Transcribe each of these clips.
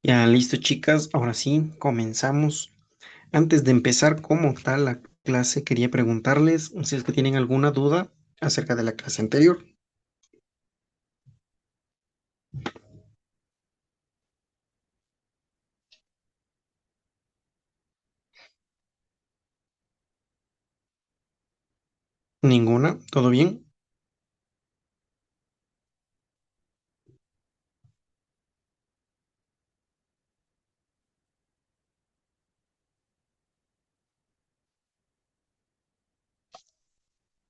Ya, listo, chicas. Ahora sí, comenzamos. Antes de empezar como tal la clase, quería preguntarles si es que tienen alguna duda acerca de la clase anterior. ¿Ninguna? ¿Todo bien?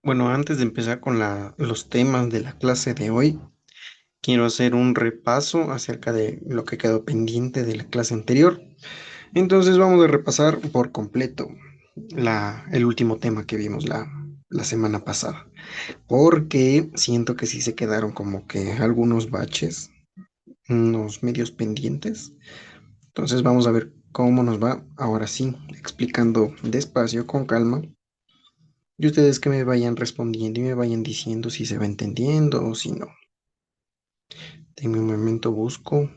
Bueno, antes de empezar con los temas de la clase de hoy, quiero hacer un repaso acerca de lo que quedó pendiente de la clase anterior. Entonces vamos a repasar por completo el último tema que vimos la semana pasada, porque siento que sí se quedaron como que algunos baches, unos medios pendientes. Entonces vamos a ver cómo nos va ahora sí, explicando despacio, con calma, y ustedes que me vayan respondiendo y me vayan diciendo si se va entendiendo o si no. Denme un momento, busco.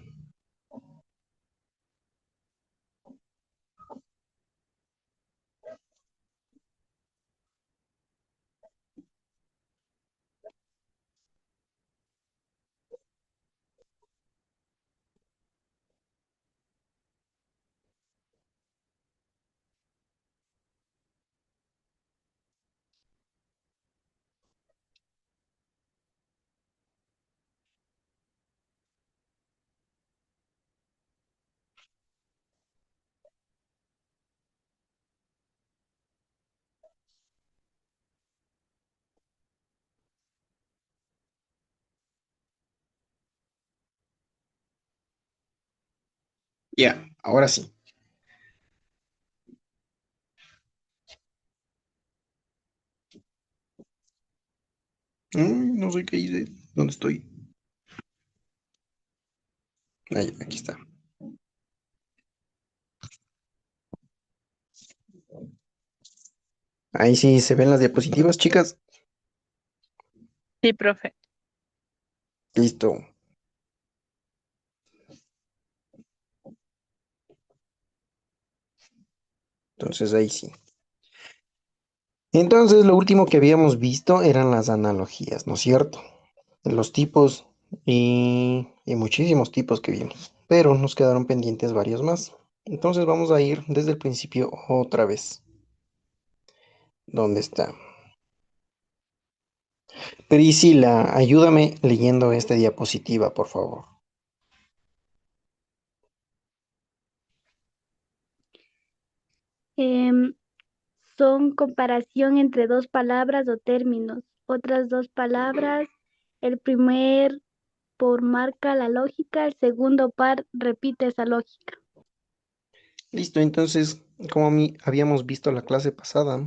Ya, ahora sí. No sé qué hice. ¿Dónde estoy? Ahí, aquí está. Ahí sí se ven las diapositivas, chicas. Sí, profe. Listo. Entonces ahí sí. Entonces lo último que habíamos visto eran las analogías, ¿no es cierto? Los tipos y muchísimos tipos que vimos, pero nos quedaron pendientes varios más. Entonces vamos a ir desde el principio otra vez. ¿Dónde está? Priscila, ayúdame leyendo esta diapositiva, por favor. Em, Son comparación entre dos palabras o términos. Otras dos palabras, el primer por marca la lógica, el segundo par repite esa lógica. Listo, entonces, como habíamos visto la clase pasada,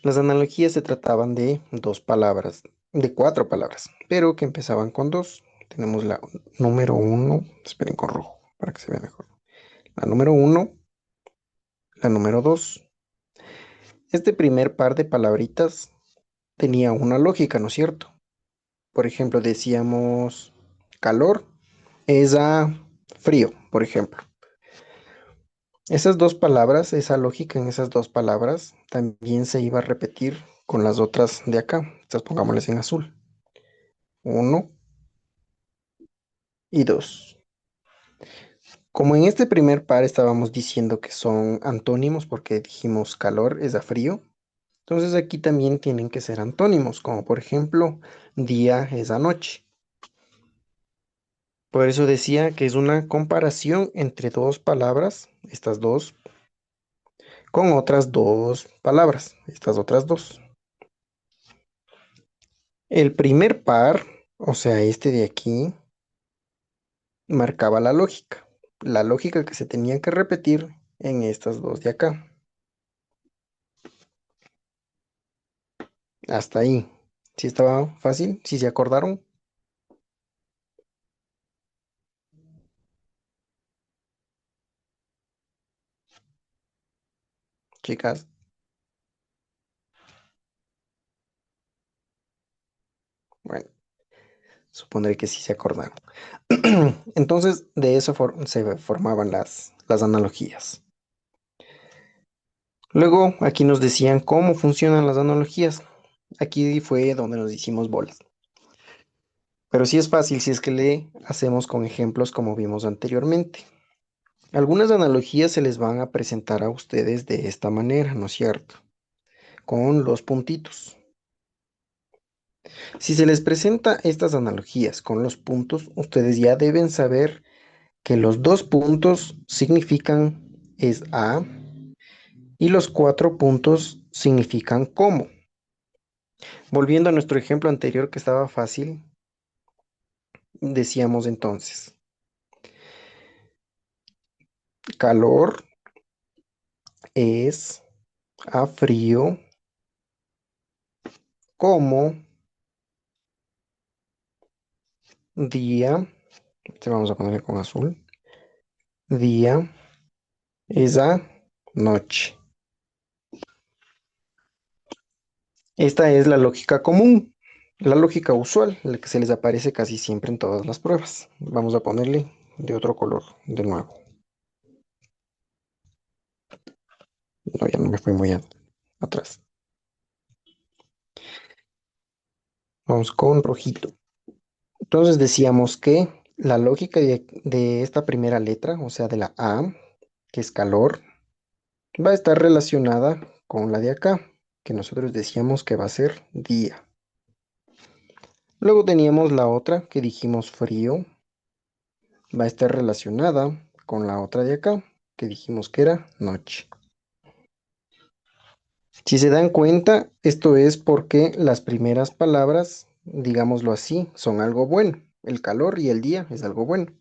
las analogías se trataban de dos palabras, de cuatro palabras, pero que empezaban con dos. Tenemos la número uno, esperen con rojo para que se vea mejor. La número uno, la número dos. Este primer par de palabritas tenía una lógica, ¿no es cierto? Por ejemplo, decíamos calor es a frío, por ejemplo. Esas dos palabras, esa lógica en esas dos palabras también se iba a repetir con las otras de acá. Estas pongámosles en azul. Uno y dos. Como en este primer par estábamos diciendo que son antónimos porque dijimos calor es a frío, entonces aquí también tienen que ser antónimos, como por ejemplo día es a noche. Por eso decía que es una comparación entre dos palabras, estas dos, con otras dos palabras, estas otras dos. El primer par, o sea, este de aquí, marcaba la lógica que se tenía que repetir en estas dos de acá. Hasta ahí. ¿Sí estaba fácil? ¿Sí se acordaron, chicas? Bueno, Supondré que sí se acordaron. Entonces, de eso se formaban las analogías. Luego, aquí nos decían cómo funcionan las analogías. Aquí fue donde nos hicimos bolas. Pero sí es fácil si es que le hacemos con ejemplos como vimos anteriormente. Algunas analogías se les van a presentar a ustedes de esta manera, ¿no es cierto? Con los puntitos. Si se les presenta estas analogías con los puntos, ustedes ya deben saber que los dos puntos significan es a y los cuatro puntos significan cómo. Volviendo a nuestro ejemplo anterior que estaba fácil, decíamos entonces, calor es a frío como día, vamos a ponerle con azul, día es a noche. Esta es la lógica común, la lógica usual, la que se les aparece casi siempre en todas las pruebas. Vamos a ponerle de otro color de nuevo. No, ya no me fui muy atrás. Vamos con rojito. Entonces decíamos que la lógica de esta primera letra, o sea, de la A, que es calor, va a estar relacionada con la de acá, que nosotros decíamos que va a ser día. Luego teníamos la otra que dijimos frío, va a estar relacionada con la otra de acá, que dijimos que era noche. Si se dan cuenta, esto es porque las primeras palabras, digámoslo así, son algo bueno. El calor y el día es algo bueno.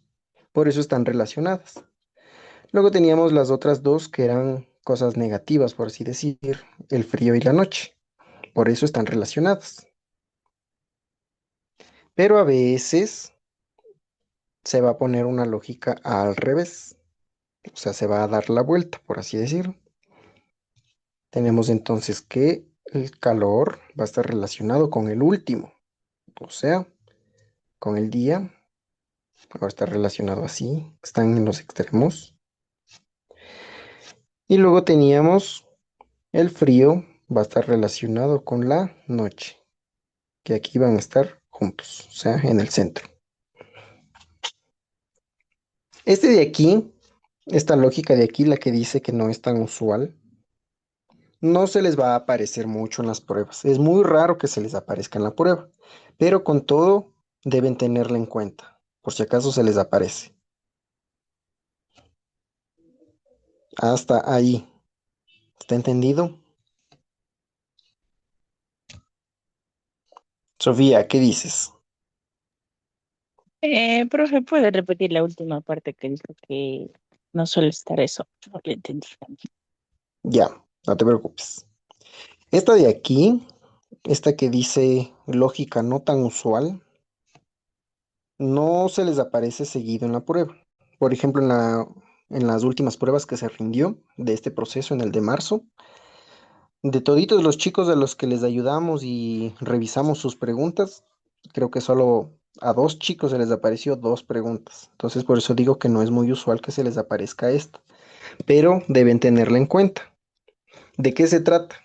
Por eso están relacionadas. Luego teníamos las otras dos que eran cosas negativas, por así decir, el frío y la noche. Por eso están relacionadas. Pero a veces se va a poner una lógica al revés. O sea, se va a dar la vuelta, por así decirlo. Tenemos entonces que el calor va a estar relacionado con el último. O sea, con el día. Va a estar relacionado así. Están en los extremos. Y luego teníamos el frío. Va a estar relacionado con la noche. Que aquí van a estar juntos, o sea, en el centro. Este de aquí, esta lógica de aquí, la que dice que no es tan usual, no se les va a aparecer mucho en las pruebas. Es muy raro que se les aparezca en la prueba, pero con todo deben tenerla en cuenta, por si acaso se les aparece. Hasta ahí. ¿Está entendido? Sofía, ¿qué dices? Profe, ¿puede repetir la última parte que dijo que no suele estar eso? No lo entendí también. Ya, no te preocupes. Esta de aquí, esta que dice lógica no tan usual, no se les aparece seguido en la prueba. Por ejemplo, en las últimas pruebas que se rindió de este proceso en el de marzo, de toditos los chicos a los que les ayudamos y revisamos sus preguntas, creo que solo a dos chicos se les apareció dos preguntas. Entonces, por eso digo que no es muy usual que se les aparezca esto, pero deben tenerla en cuenta. ¿De qué se trata?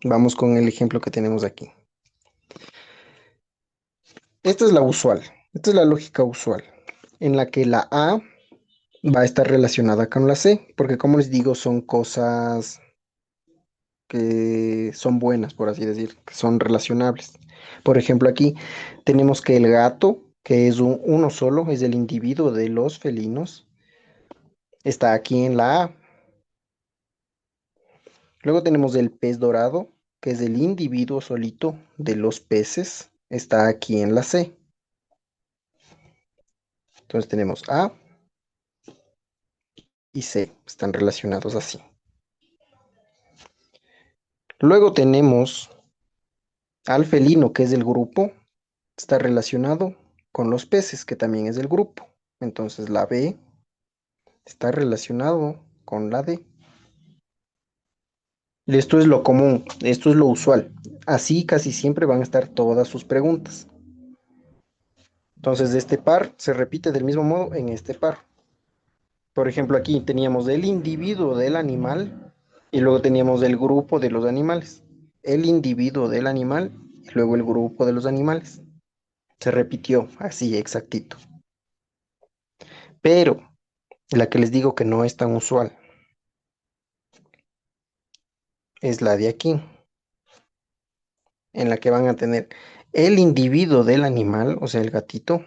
Vamos con el ejemplo que tenemos aquí. Esta es la usual, esta es la lógica usual, en la que la A va a estar relacionada con la C, porque como les digo, son cosas que son buenas, por así decir, que son relacionables. Por ejemplo, aquí tenemos que el gato, que es uno solo, es el individuo de los felinos, está aquí en la A. Luego tenemos el pez dorado, que es el individuo solito de los peces, está aquí en la C. Entonces tenemos A y C, están relacionados así. Luego tenemos al felino, que es del grupo, está relacionado con los peces, que también es del grupo. Entonces la B está relacionado con la D. Y esto es lo común, esto es lo usual. Así casi siempre van a estar todas sus preguntas. Entonces, de este par se repite del mismo modo en este par. Por ejemplo, aquí teníamos el individuo del animal y luego teníamos el grupo de los animales. El individuo del animal y luego el grupo de los animales. Se repitió así exactito. Pero la que les digo que no es tan usual es la de aquí, en la que van a tener el individuo del animal, o sea, el gatito,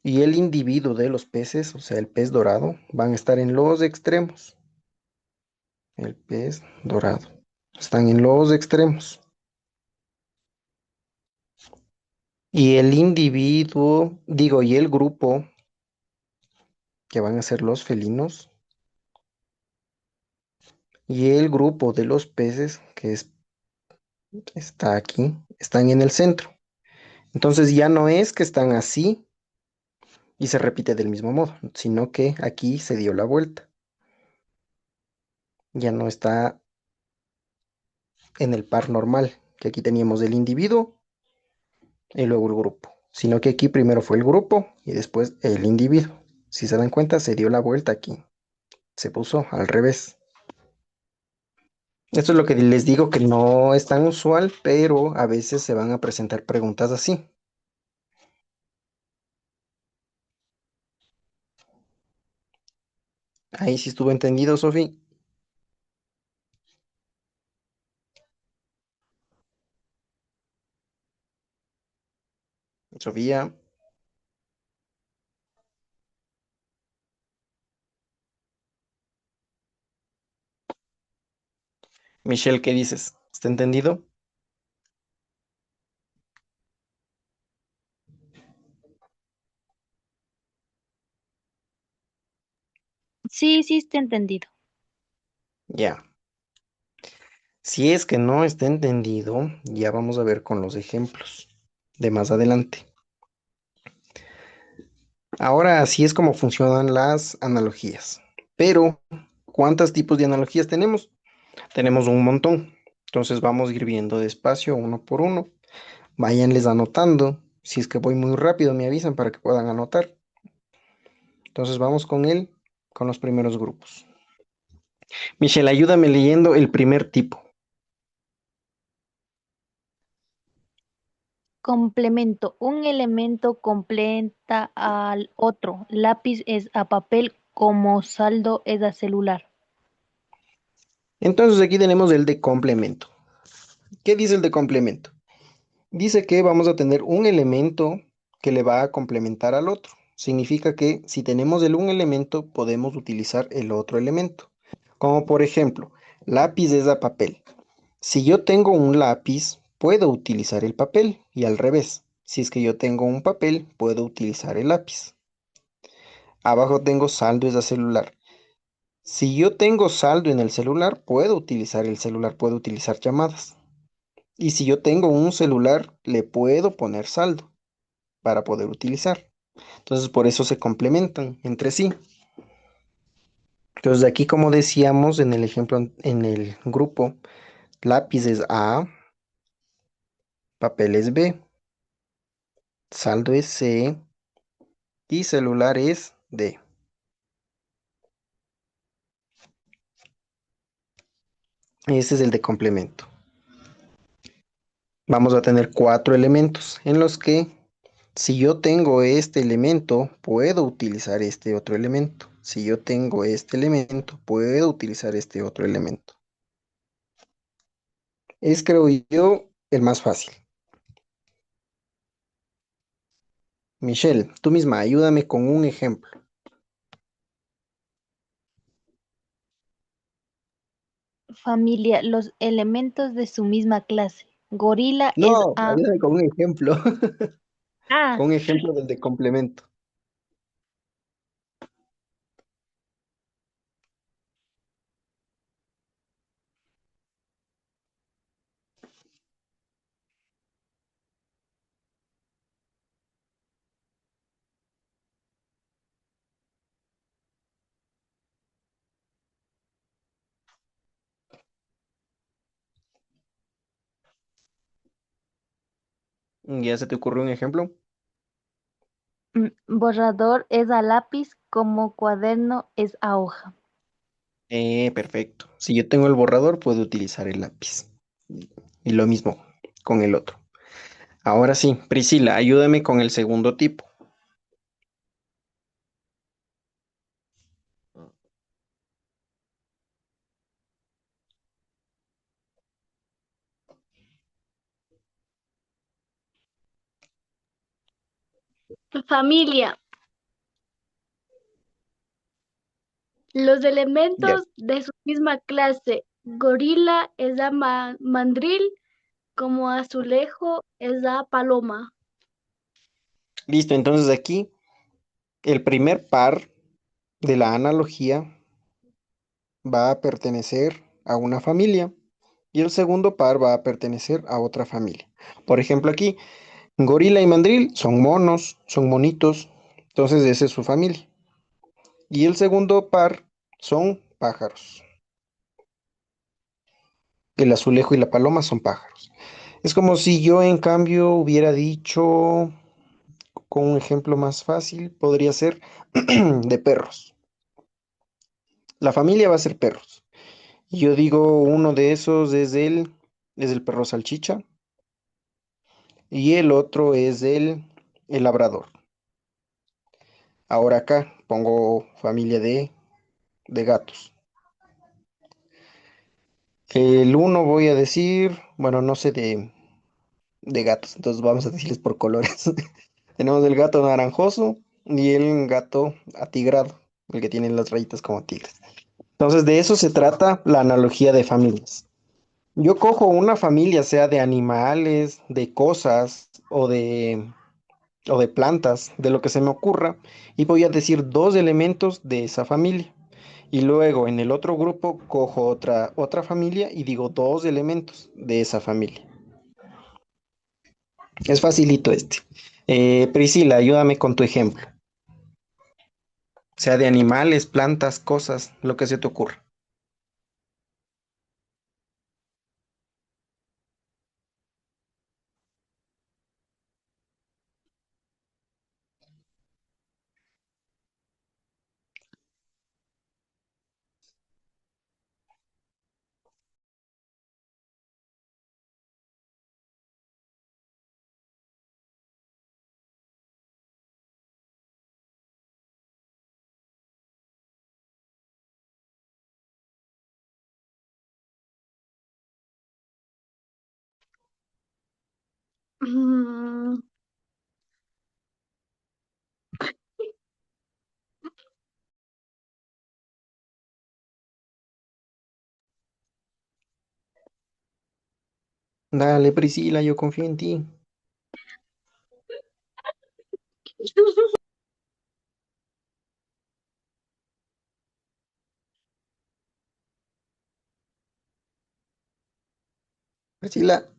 y el individuo de los peces, o sea, el pez dorado, van a estar en los extremos. El pez dorado. Están en los extremos. Y el individuo, digo, y el grupo, que van a ser los felinos, y el grupo de los peces, está aquí, están en el centro. Entonces ya no es que están así y se repite del mismo modo, sino que aquí se dio la vuelta. Ya no está en el par normal, que aquí teníamos el individuo y luego el grupo, sino que aquí primero fue el grupo y después el individuo. Si se dan cuenta, se dio la vuelta aquí, se puso al revés. Esto es lo que les digo que no es tan usual, pero a veces se van a presentar preguntas así. Ahí sí estuvo entendido, Sofi. Sofía, Michelle, ¿qué dices? ¿Está entendido? Sí, sí, está entendido. Ya. Si es que no está entendido, ya vamos a ver con los ejemplos de más adelante. Ahora así es como funcionan las analogías. Pero, ¿cuántos tipos de analogías tenemos? Tenemos un montón. Entonces vamos a ir viendo despacio uno por uno. Váyanles anotando. Si es que voy muy rápido, me avisan para que puedan anotar. Entonces vamos con los primeros grupos. Michelle, ayúdame leyendo el primer tipo. Complemento. Un elemento completa al otro. Lápiz es a papel como saldo es a celular. Entonces aquí tenemos el de complemento. ¿Qué dice el de complemento? Dice que vamos a tener un elemento que le va a complementar al otro. Significa que si tenemos un elemento, podemos utilizar el otro elemento. Como por ejemplo, lápiz es a papel. Si yo tengo un lápiz, puedo utilizar el papel y al revés. Si es que yo tengo un papel, puedo utilizar el lápiz. Abajo tengo saldo es a celular. Si yo tengo saldo en el celular, puedo utilizar el celular, puedo utilizar llamadas. Y si yo tengo un celular, le puedo poner saldo para poder utilizar. Entonces, por eso se complementan entre sí. Entonces, aquí, como decíamos en el ejemplo, en el grupo, lápiz es A, papel es B, saldo es C y celular es D. Ese es el de complemento. Vamos a tener cuatro elementos en los que si yo tengo este elemento, puedo utilizar este otro elemento. Si yo tengo este elemento, puedo utilizar este otro elemento. Es, creo yo, el más fácil. Michelle, tú misma, ayúdame con un ejemplo. Familia, los elementos de su misma clase. Gorila es No, a... ayúdame con un ejemplo. Ah, Con un ejemplo del de complemento. ¿Ya se te ocurrió un ejemplo? Borrador es a lápiz como cuaderno es a hoja. Perfecto. Si yo tengo el borrador, puedo utilizar el lápiz. Y lo mismo con el otro. Ahora sí, Priscila, ayúdame con el segundo tipo. Familia. Los Ya. elementos de su misma clase. Gorila es a mandril, como azulejo es a paloma. Listo, entonces aquí el primer par de la analogía va a pertenecer a una familia y el segundo par va a pertenecer a otra familia. Por ejemplo, aquí, gorila y mandril son monos, son monitos, entonces esa es su familia. Y el segundo par son pájaros. El azulejo y la paloma son pájaros. Es como si yo en cambio hubiera dicho, con un ejemplo más fácil, podría ser de perros. La familia va a ser perros. Y yo digo, uno de esos es el perro salchicha y el otro es el labrador. Ahora acá pongo familia de gatos. El uno voy a decir, bueno, no sé de gatos, entonces vamos a decirles por colores. Tenemos el gato naranjoso y el gato atigrado, el que tiene las rayitas como tigres. Entonces de eso se trata la analogía de familias. Yo cojo una familia, sea de animales, de cosas o de plantas, de lo que se me ocurra, y voy a decir dos elementos de esa familia. Y luego en el otro grupo cojo otra familia y digo dos elementos de esa familia. Es facilito este. Priscila, ayúdame con tu ejemplo. Sea de animales, plantas, cosas, lo que se te ocurra. Mm, Dale, Priscila, yo confío en ti. Priscila,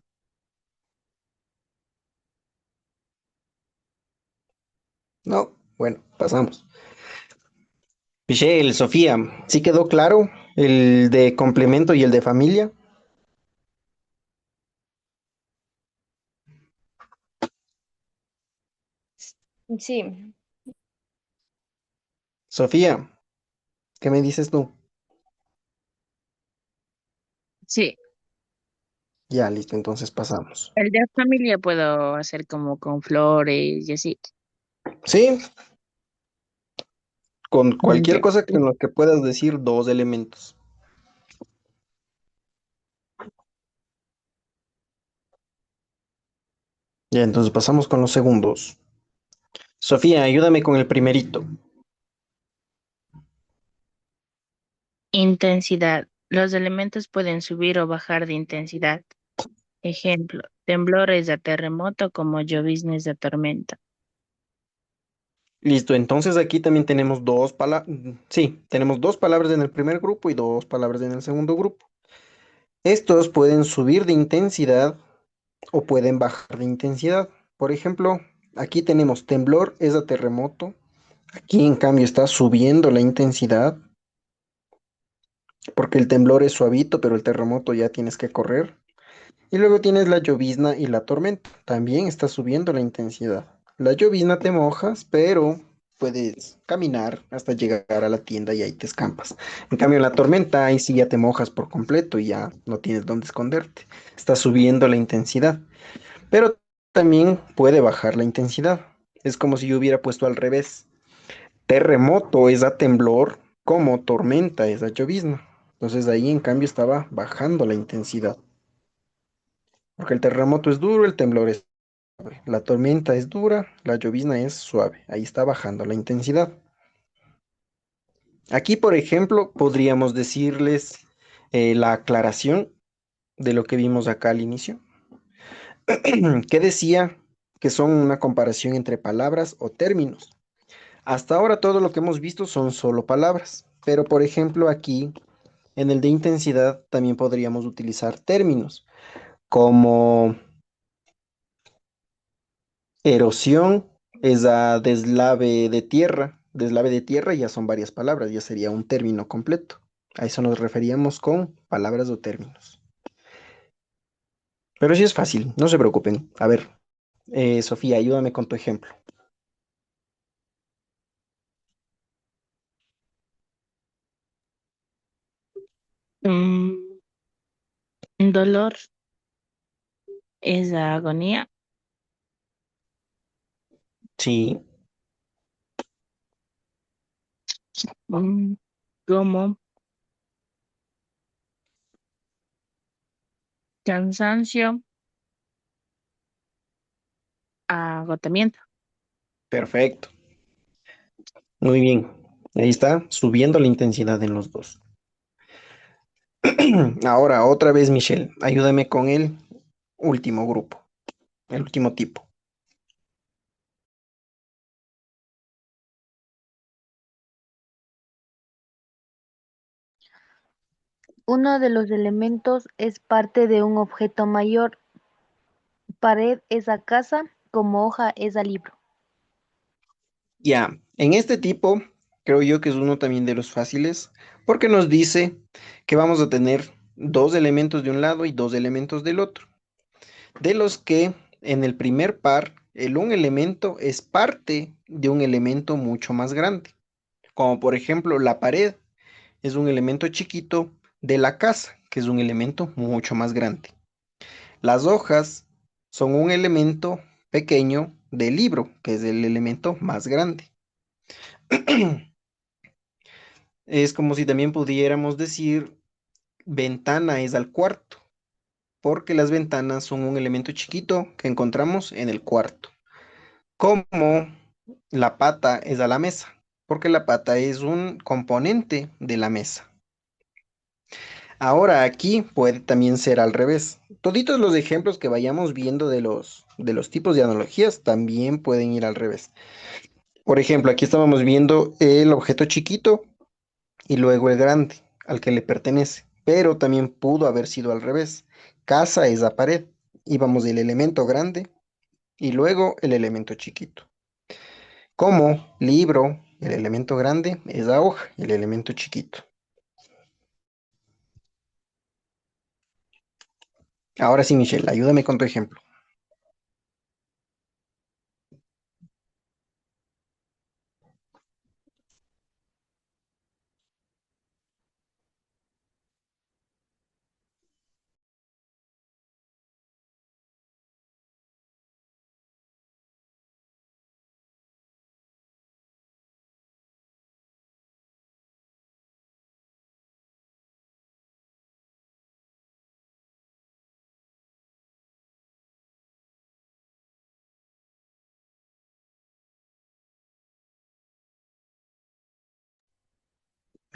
no. Bueno, pasamos. Michelle, Sofía, ¿sí quedó claro el de complemento y el de familia? Sí, Sofía, ¿qué me dices tú? sí. Ya, listo, entonces pasamos. El de familia puedo hacer como con flores y así. Sí, con cualquier Ya. cosa con lo que puedas decir dos elementos. Ya, entonces pasamos con los segundos. Sofía, ayúdame con el primerito. Intensidad. Los elementos pueden subir o bajar de intensidad. Ejemplo, temblores de terremoto como lloviznas de tormenta. Listo, entonces aquí también tenemos dos palabras. Sí, tenemos dos palabras en el primer grupo y dos palabras en el segundo grupo. Estos pueden subir de intensidad o pueden bajar de intensidad. Por ejemplo, aquí tenemos temblor es a terremoto. Aquí en cambio está subiendo la intensidad porque el temblor es suavito, pero el terremoto ya tienes que correr. Y luego tienes la llovizna y la tormenta. También está subiendo la intensidad. La llovizna te mojas, pero puedes caminar hasta llegar a la tienda y ahí te escampas. En cambio, la tormenta, ahí sí ya te mojas por completo y ya no tienes dónde esconderte. Está subiendo la intensidad, pero también puede bajar la intensidad. Es como si yo hubiera puesto al revés. Terremoto es a temblor, como tormenta es a llovizna. Entonces ahí en cambio estaba bajando la intensidad. Porque el terremoto es duro, el temblor es suave. La tormenta es dura, la llovizna es suave. Ahí está bajando la intensidad. Aquí, por ejemplo, podríamos decirles la aclaración de lo que vimos acá al inicio, que decía que son una comparación entre palabras o términos. Hasta ahora todo lo que hemos visto son solo palabras, pero por ejemplo aquí en el de intensidad también podríamos utilizar términos como erosión es a deslave de tierra. Deslave de tierra ya son varias palabras, ya sería un término completo. A eso nos referíamos con palabras o términos. Pero sí es fácil, no se preocupen. A ver, Sofía, ayúdame con tu ejemplo. Mm, dolor es agonía. Sí, Mm, como cansancio, agotamiento. perfecto. Muy bien. Ahí está, subiendo la intensidad en los dos. Ahora, otra vez, Michelle, ayúdame con el último grupo, el último tipo. Uno de los elementos es parte de un objeto mayor. Pared es a casa, como hoja es a libro. Ya, en este tipo, creo yo que es uno también de los fáciles, porque nos dice que vamos a tener dos elementos de un lado y dos elementos del otro, de los que en el primer par, el un elemento es parte de un elemento mucho más grande, como por ejemplo la pared es un elemento chiquito de la casa, que es un elemento mucho más grande. Las hojas son un elemento pequeño del libro, que es el elemento más grande. Es como si también pudiéramos decir ventana es al cuarto, porque las ventanas son un elemento chiquito que encontramos en el cuarto. Como la pata es a la mesa, porque la pata es un componente de la mesa. Ahora aquí puede también ser al revés. Toditos los ejemplos que vayamos viendo de los tipos de analogías también pueden ir al revés. Por ejemplo, aquí estábamos viendo el objeto chiquito y luego el grande al que le pertenece, pero también pudo haber sido al revés. Casa es la pared, íbamos del elemento grande y luego el elemento chiquito. Como libro, el elemento grande es la hoja, el elemento chiquito. Ahora sí, Michelle, ayúdame con tu ejemplo.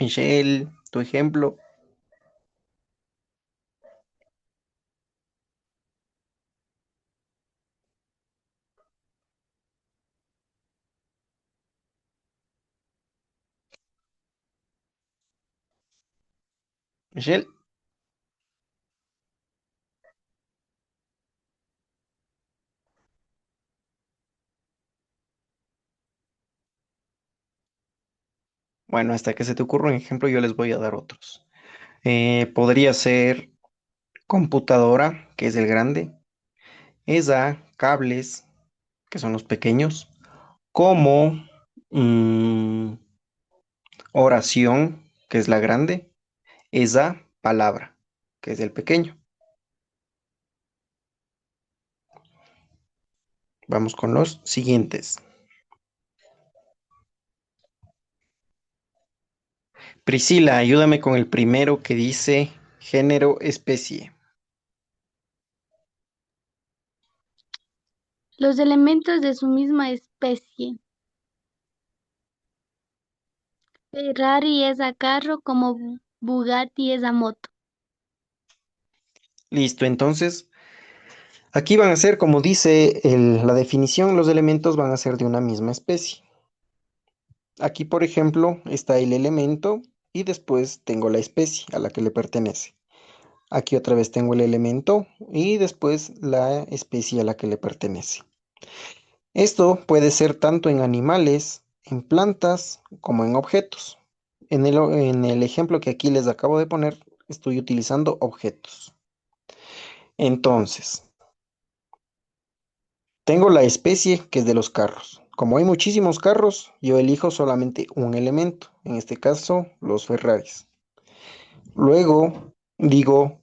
Michelle, tu ejemplo. Michelle, bueno, hasta que se te ocurra un ejemplo, yo les voy a dar otros. Podría ser computadora, que es el grande, esa, cables, que son los pequeños, como mm, oración, que es la grande, esa, palabra, que es el pequeño. Vamos con los siguientes. Priscila, ayúdame con el primero que dice género, especie. Los elementos de su misma especie. Ferrari es a carro como Bugatti es a moto. Listo, entonces aquí van a ser, como dice la definición, los elementos van a ser de una misma especie. Aquí, por ejemplo, está el elemento y después tengo la especie a la que le pertenece. Aquí otra vez tengo el elemento y después la especie a la que le pertenece. Esto puede ser tanto en animales, en plantas, como en objetos. En el ejemplo que aquí les acabo de poner, estoy utilizando objetos. Entonces, tengo la especie que es de los carros. Como hay muchísimos carros, yo elijo solamente un elemento, en este caso los Ferraris. Luego digo,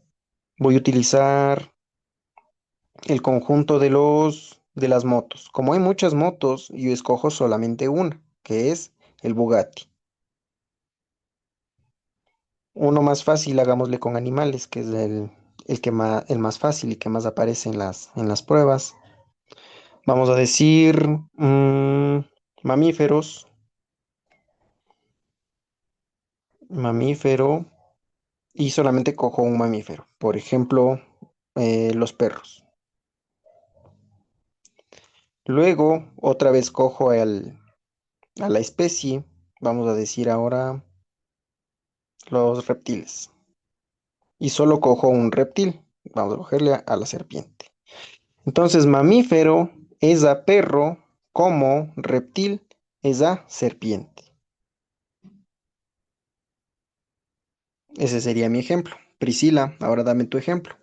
voy a utilizar el conjunto de las motos. Como hay muchas motos, yo escojo solamente una, que es el Bugatti. Uno más fácil, hagámosle con animales, que es el más fácil y que más aparece en las pruebas. Vamos a decir mamíferos, mamífero, y solamente cojo un mamífero. Por ejemplo, los perros. Luego, otra vez cojo a la especie, vamos a decir ahora los reptiles. Y solo cojo un reptil, vamos a cogerle a la serpiente. Entonces, mamífero es a perro, como reptil es a serpiente. Ese sería mi ejemplo. Priscila, ahora dame tu ejemplo.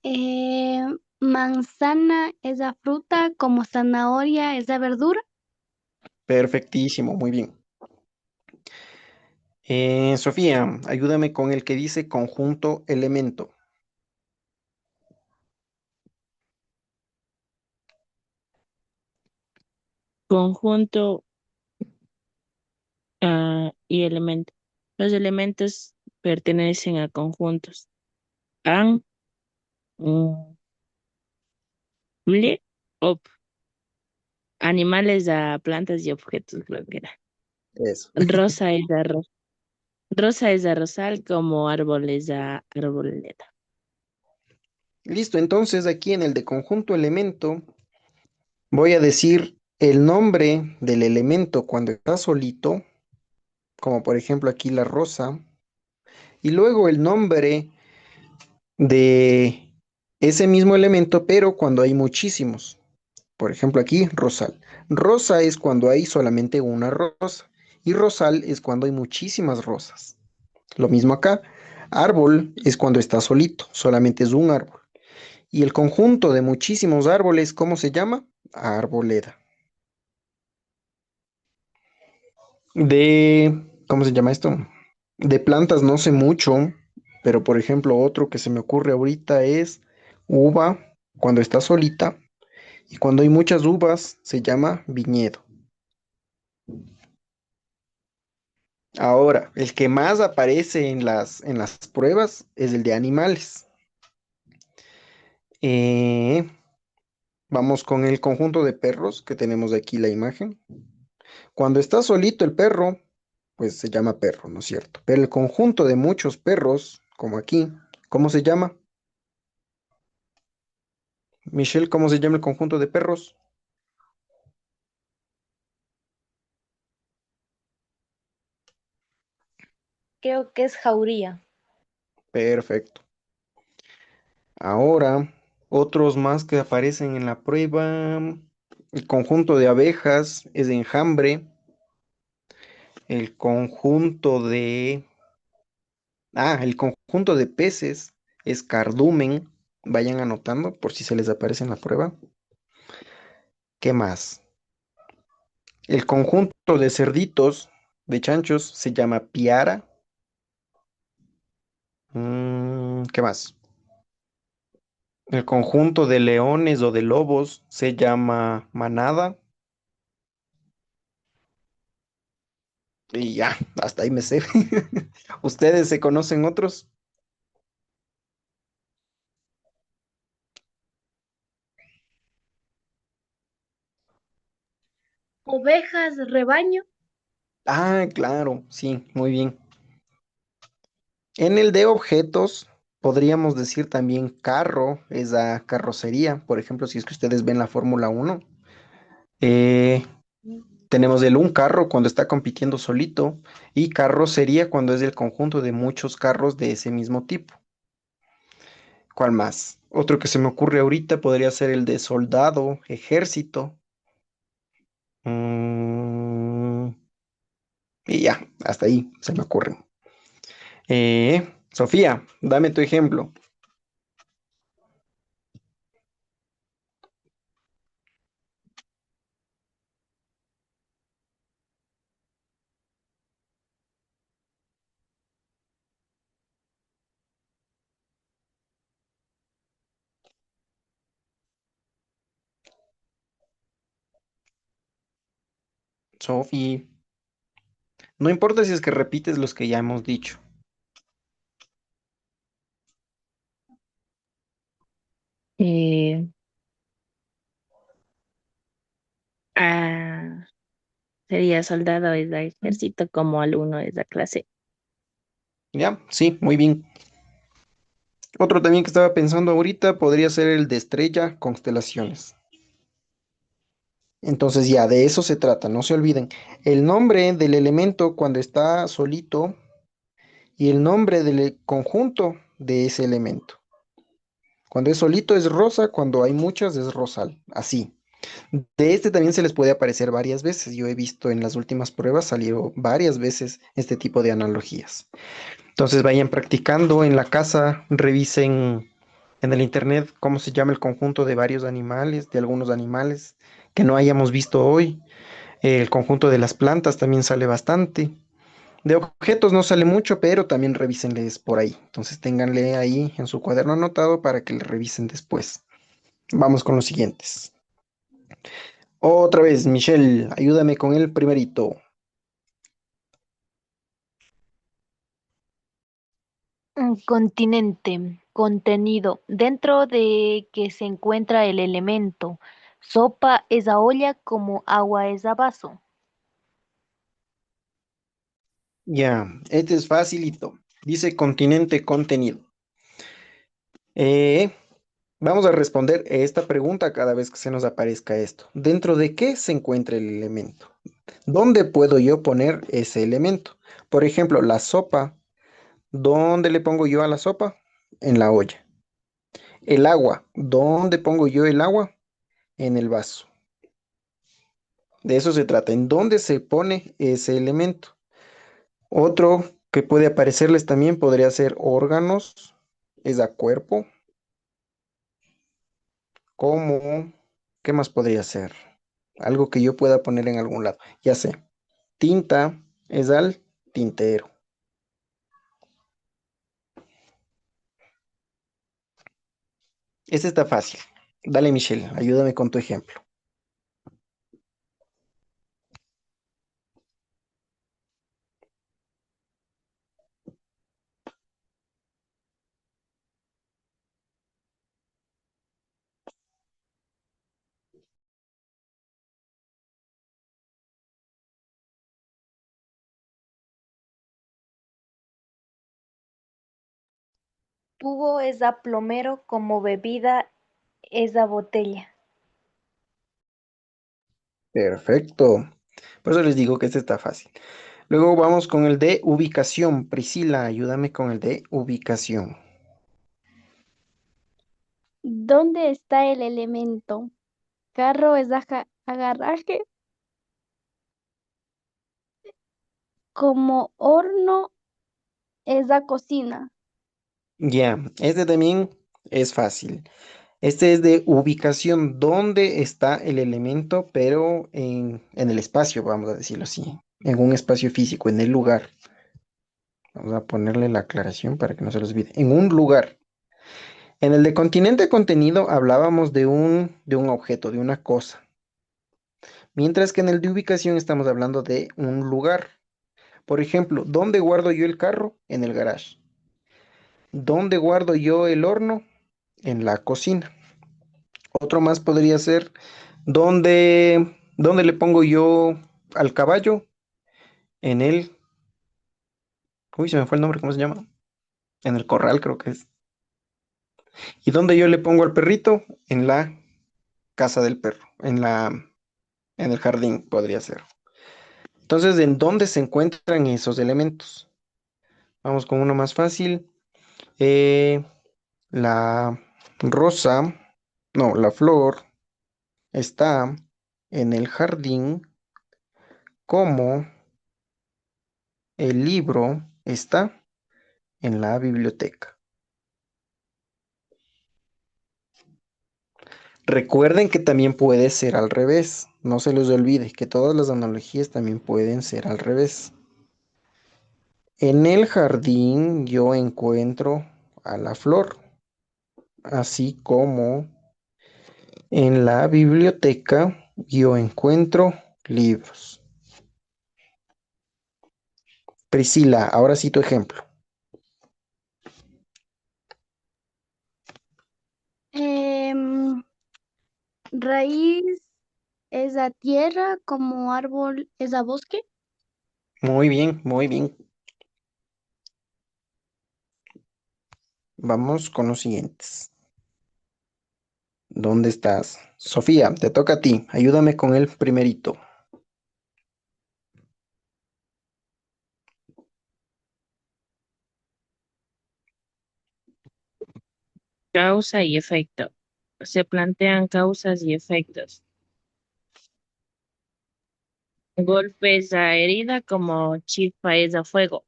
Eh, Manzana es a fruta como zanahoria es a verdura. Perfectísimo, muy bien. Sofía, ayúdame con el que dice conjunto elemento. Conjunto y elemento. Los elementos pertenecen a conjuntos. An, mm, ble, op. Animales a plantas y objetos, creo que era. Eso. Rosa es a rosa es a rosal como árboles a arboleda. Listo, entonces aquí en el de conjunto elemento voy a decir el nombre del elemento cuando está solito, como por ejemplo aquí la rosa, y luego el nombre de ese mismo elemento, pero cuando hay muchísimos. Por ejemplo, aquí rosal. Rosa es cuando hay solamente una rosa y rosal es cuando hay muchísimas rosas. Lo mismo acá. Árbol es cuando está solito, solamente es un árbol. Y el conjunto de muchísimos árboles, ¿cómo se llama? Arboleda. ¿Cómo se llama esto? De plantas no sé mucho, pero por ejemplo, otro que se me ocurre ahorita es uva cuando está solita y cuando hay muchas uvas se llama viñedo. Ahora, el que más aparece en las pruebas es el de animales. Eh, Vamos con el conjunto de perros que tenemos aquí la imagen. Cuando está solito el perro, pues se llama perro, ¿no es cierto? Pero el conjunto de muchos perros, como aquí, ¿cómo se llama? Michelle, ¿cómo se llama el conjunto de perros? Creo que es jauría. Perfecto. Ahora, otros más que aparecen en la prueba. El conjunto de abejas es enjambre. El conjunto de... el conjunto de peces es cardumen. Vayan anotando por si se les aparece en la prueba. ¿Qué más? El conjunto de cerditos, de chanchos, se llama piara. ¿Qué más? El conjunto de leones o de lobos se llama manada. Y ya, hasta ahí me sé. ¿Ustedes se conocen otros? Ovejas, rebaño. Ah, claro, sí, muy bien. En el de objetos, podríamos decir también carro, esa carrocería. Por ejemplo, si es que ustedes ven la Fórmula 1, eh, tenemos un carro cuando está compitiendo solito y carrocería cuando es el conjunto de muchos carros de ese mismo tipo. ¿Cuál más? Otro que se me ocurre ahorita podría ser el de soldado, ejército. Mm, y ya, hasta ahí se me ocurre. Sofía, dame tu ejemplo. Sofía, no importa si es que repites los que ya hemos dicho. Eh, ah, Sería soldado es la ejército como alumno es la clase. ¿Ya? Sí, muy bien. Otro también que estaba pensando ahorita podría ser el de estrella, constelaciones. Entonces ya, de eso se trata, no se olviden. El nombre del elemento cuando está solito y el nombre del conjunto de ese elemento. Cuando es solito es rosa, cuando hay muchas es rosal, así. De este también se les puede aparecer varias veces. Yo he visto en las últimas pruebas salió varias veces este tipo de analogías. Entonces vayan practicando en la casa, revisen en el internet cómo se llama el conjunto de varios animales, de algunos animales que no hayamos visto hoy. El conjunto de las plantas también sale bastante. De objetos no sale mucho, pero también revísenles por ahí. Entonces ténganle ahí en su cuaderno anotado para que le revisen después. Vamos con los siguientes. Otra vez, Michelle, ayúdame con el primerito. Continente, contenido, dentro de que se encuentra el elemento. Sopa es a olla como agua es a vaso. Ya, este es facilito. Dice continente contenido. Eh, Vamos a responder esta pregunta cada vez que se nos aparezca esto. ¿Dentro de qué se encuentra el elemento? ¿Dónde puedo yo poner ese elemento? Por ejemplo, la sopa. ¿Dónde le pongo yo a la sopa? En la olla. El agua. ¿Dónde pongo yo el agua? En el vaso. De eso se trata. ¿En dónde se pone ese elemento? Otro que puede aparecerles también podría ser órganos. Es a cuerpo. ¿Cómo? ¿Qué más podría ser? Algo que yo pueda poner en algún lado. Ya sé. Tinta es al tintero. Este está fácil. Dale, Michelle, ayúdame con tu ejemplo. Tubo es a plomero como bebida es a botella. Perfecto. Por eso les digo que este está fácil. Luego vamos con el de ubicación. Priscila, ayúdame con el de ubicación. ¿Dónde está el elemento? Carro es agarraje, como horno es la cocina. Ya, este también es fácil. Este es de ubicación, dónde está el elemento, pero en el espacio, vamos a decirlo así, en un espacio físico, en el lugar. Vamos a ponerle la aclaración para que no se los olvide. En un lugar. En el de continente contenido hablábamos de un objeto, de una cosa. Mientras que en el de ubicación estamos hablando de un lugar. Por ejemplo, ¿dónde guardo yo el carro? En el garage. ¿Dónde guardo yo el horno? En la cocina. Otro más podría ser, ¿dónde le pongo yo al caballo? En el, uy, se me fue el nombre, ¿cómo se llama? En el corral creo que es. ¿Y dónde yo le pongo al perrito? En la casa del perro, en el jardín podría ser. Entonces, ¿en dónde se encuentran esos elementos? Vamos con uno más fácil. Eh, la rosa, no, la flor está en el jardín como el libro está en la biblioteca. Recuerden que también puede ser al revés. No se les olvide que todas las analogías también pueden ser al revés. En el jardín yo encuentro a la flor, así como en la biblioteca yo encuentro libros. Priscila, ahora sí tu ejemplo. Em, Raíz es la tierra, como árbol es la bosque. Muy bien, muy bien. Vamos con los siguientes. ¿Dónde estás? Sofía, te toca a ti. Ayúdame con el primerito. Causa y efecto. Se plantean causas y efectos. Golpe es a herida como chispa es a fuego.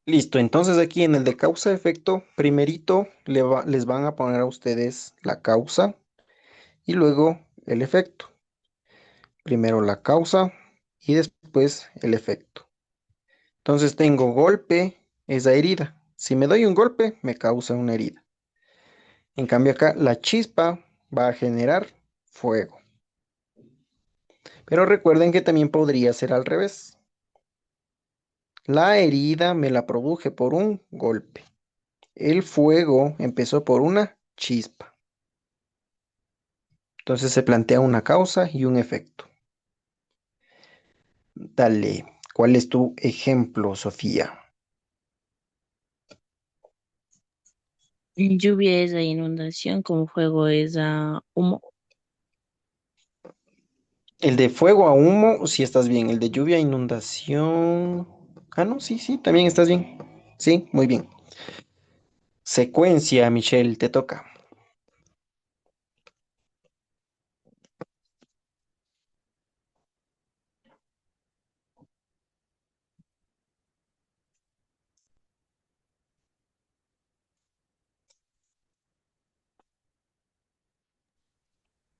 Listo, entonces aquí en el de causa-efecto, primerito les van a poner a ustedes la causa y luego el efecto. Primero la causa y después el efecto. Entonces tengo golpe, esa herida. Si me doy un golpe, me causa una herida. En cambio acá, la chispa va a generar fuego. Pero recuerden que también podría ser al revés. La herida me la produje por un golpe. El fuego empezó por una chispa. Entonces se plantea una causa y un efecto. Dale, ¿cuál es tu ejemplo, Sofía? Lluvia es a inundación como fuego es a humo. El de fuego a humo, sí estás bien. El de lluvia a inundación. Ah, no, sí, sí, también estás bien. Sí, muy bien. Secuencia, Michelle, te toca.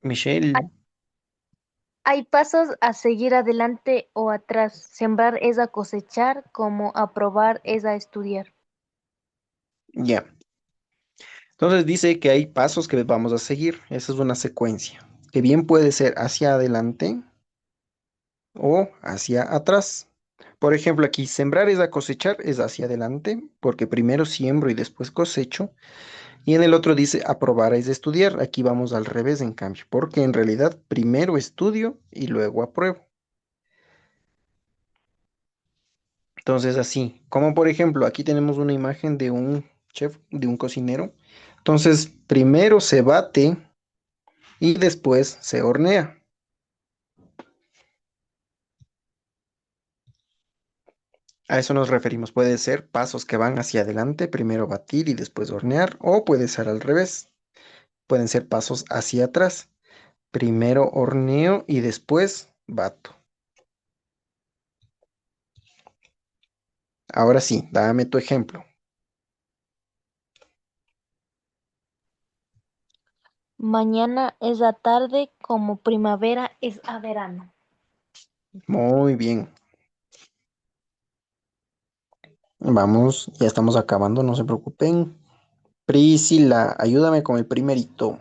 Hay Michelle, hay pasos a seguir adelante o atrás. Sembrar es a cosechar, como aprobar es a estudiar. ya. Entonces dice que hay pasos que vamos a seguir. Esa es una secuencia. Que bien puede ser hacia adelante o hacia atrás. Por ejemplo, aquí sembrar es a cosechar, es hacia adelante, porque primero siembro y después cosecho. Y en el otro dice aprobar es estudiar. Aquí vamos al revés, en cambio, porque en realidad primero estudio y luego apruebo. Entonces, así, como por ejemplo, aquí tenemos una imagen de un chef, de un cocinero. Entonces, primero se bate y después se hornea. A eso nos referimos. Puede ser pasos que van hacia adelante, primero batir y después hornear, o puede ser al revés. pueden ser pasos hacia atrás. Primero horneo y después bato. Ahora sí, dame tu ejemplo. Mañana es a tarde como primavera es a verano. Muy bien. Vamos, ya estamos acabando, no se preocupen. Priscila, ayúdame con el primerito.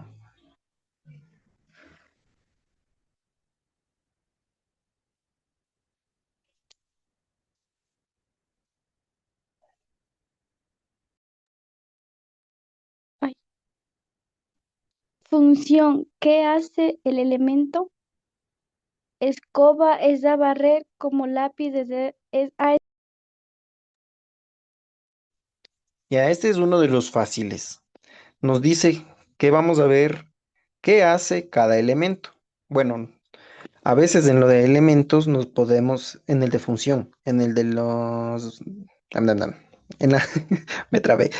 Ay. Función. ¿Qué hace el elemento? Escoba es a barrer como lápiz es a... Ya, este es uno de los fáciles. Nos dice que vamos a ver qué hace cada elemento. Bueno, a veces en lo de elementos nos podemos, en el de función, en el de los... En la... Me trabé.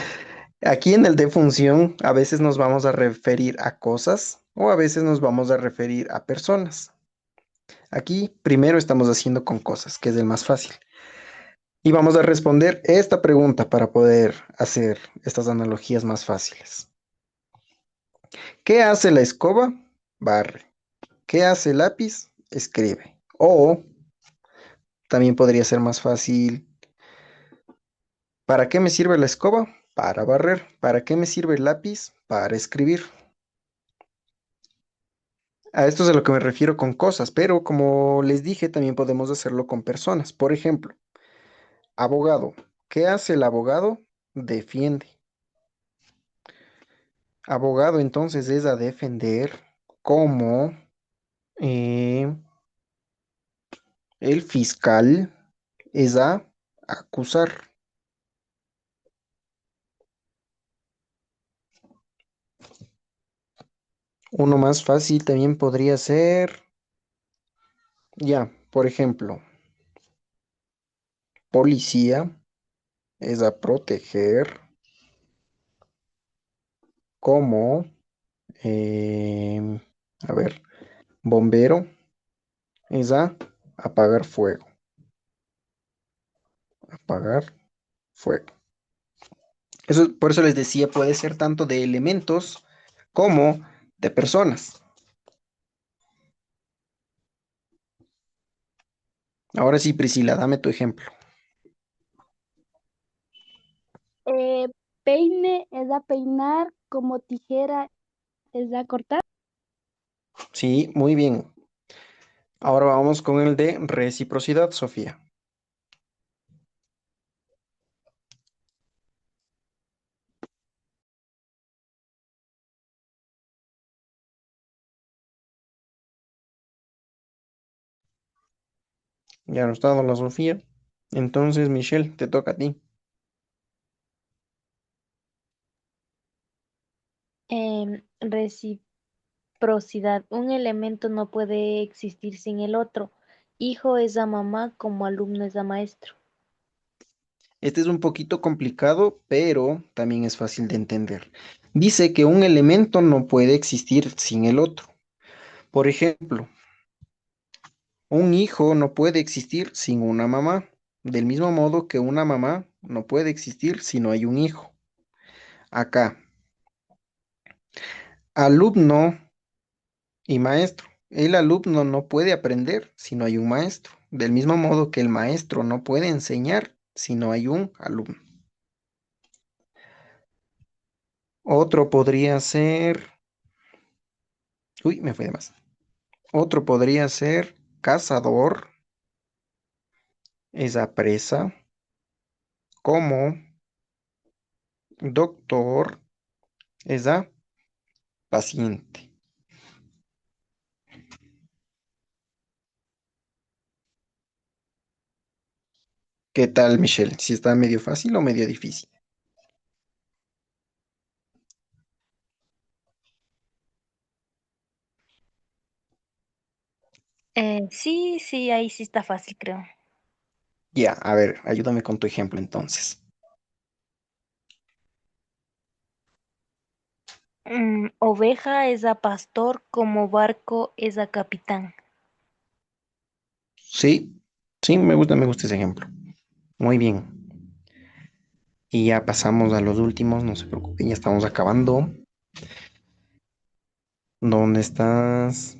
Aquí en el de función a veces nos vamos a referir a cosas o a veces nos vamos a referir a personas. Aquí primero estamos haciendo con cosas, que es el más fácil. Y vamos a responder esta pregunta para poder hacer estas analogías más fáciles. ¿Qué hace la escoba? Barre. ¿Qué hace el lápiz? Escribe. O también podría ser más fácil. ¿Para qué me sirve la escoba? Para barrer. ¿Para qué me sirve el lápiz? Para escribir. A esto es a lo que me refiero con cosas, pero como les dije, también podemos hacerlo con personas. Por ejemplo, abogado. ¿Qué hace el abogado? Defiende. Abogado entonces es a defender como eh, el fiscal es a acusar. Uno más fácil también podría ser, ya, por ejemplo, policía es a proteger como, a ver, bombero es a apagar fuego, apagar fuego. Eso, por eso les decía, puede ser tanto de elementos como de personas. Ahora sí, Priscila, dame tu ejemplo. Eh, peine es a peinar como tijera es a cortar. Sí, muy bien. Ahora vamos con el de reciprocidad, Sofía. Ya no está la Sofía. Entonces, Michelle, te toca a ti. Reciprocidad. Un elemento no puede existir sin el otro. Hijo es a mamá como alumno es a maestro. Este es un poquito complicado, pero también es fácil de entender. Dice que un elemento no puede existir sin el otro. Por ejemplo, un hijo no puede existir sin una mamá, del mismo modo que una mamá no puede existir si no hay un hijo. Acá, alumno y maestro. El alumno no puede aprender si no hay un maestro, del mismo modo que el maestro no puede enseñar si no hay un alumno. Otro podría ser, uy, me fui de más. Otro podría ser cazador, esa presa, como doctor, esa paciente. ¿Qué tal, Michelle? ¿Si está medio fácil o medio difícil? Sí, sí, ahí sí está fácil, creo. Ya, a ver, ayúdame con tu ejemplo entonces. Oveja es a pastor como barco es a capitán. Sí, sí, me gusta ese ejemplo. Muy bien. Y ya pasamos a los últimos, no se preocupen, ya estamos acabando. ¿Dónde estás?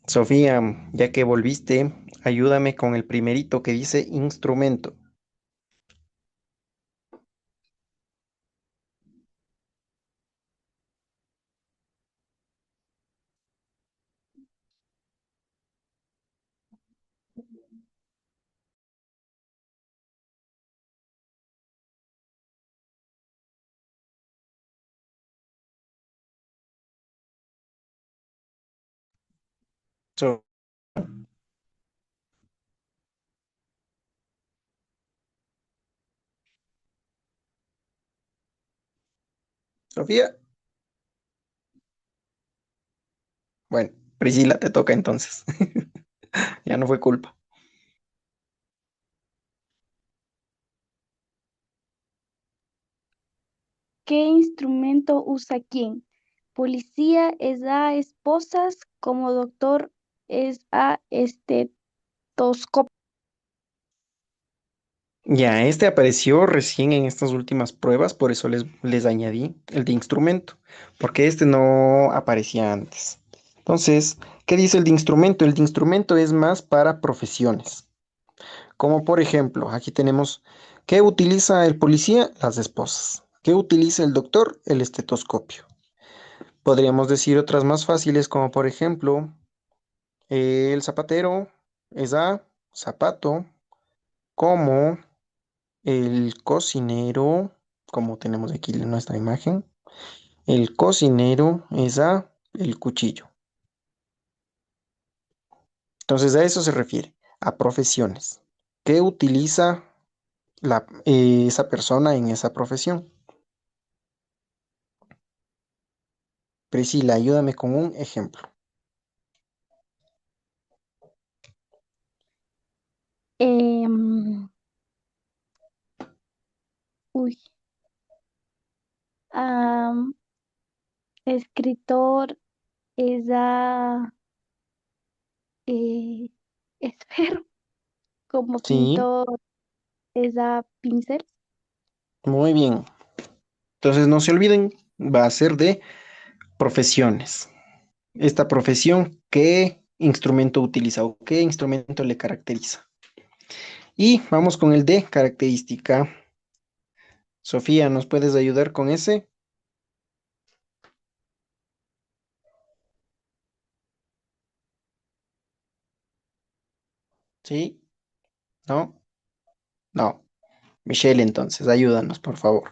Sofía, ya que volviste, ayúdame con el primerito que dice instrumento. So- Sofía, bueno, Priscila, te toca entonces. Ya no fue culpa. ¿Qué instrumento usa quién? Policía es a esposas, como doctor es a estetoscopio. Ya, este apareció recién en estas últimas pruebas, por eso les añadí el de instrumento, porque este no aparecía antes. Entonces, ¿qué dice el de instrumento? El de instrumento es más para profesiones, como por ejemplo, aquí tenemos, ¿qué utiliza el policía? Las esposas. ¿Qué utiliza el doctor? El estetoscopio. Podríamos decir otras más fáciles, como por ejemplo, el zapatero es a zapato, como el cocinero, como tenemos aquí en nuestra imagen, el cocinero es a el cuchillo. Entonces a eso se refiere, a profesiones. ¿Qué utiliza esa persona en esa profesión? Priscila, ayúdame con un ejemplo. Em, uy, am, escritor es a eh, esfero, como Sí, pintor es a pincel. muy bien. Entonces no se olviden, va a ser de profesiones. Esta profesión, ¿qué instrumento utiliza o qué instrumento le caracteriza? Y vamos con el de característica. Sofía, ¿nos puedes ayudar con ese? ¿Sí? ¿No? No. Michelle, entonces, ayúdanos, por favor.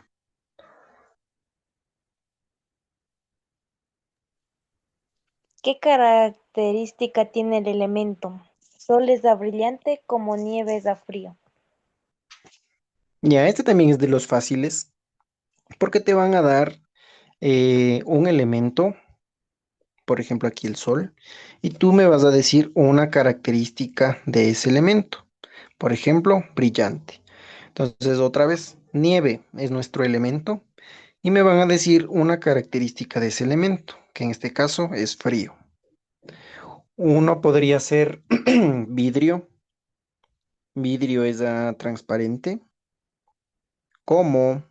¿Qué característica tiene el elemento? Sol es a brillante como nieve es a frío. Ya, este también es de los fáciles, porque te van a dar un elemento, por ejemplo, aquí el sol, y tú me vas a decir una característica de ese elemento. Por ejemplo, brillante. Entonces, otra vez, nieve es nuestro elemento y me van a decir una característica de ese elemento, que en este caso es frío. Uno podría ser vidrio. Vidrio es transparente, como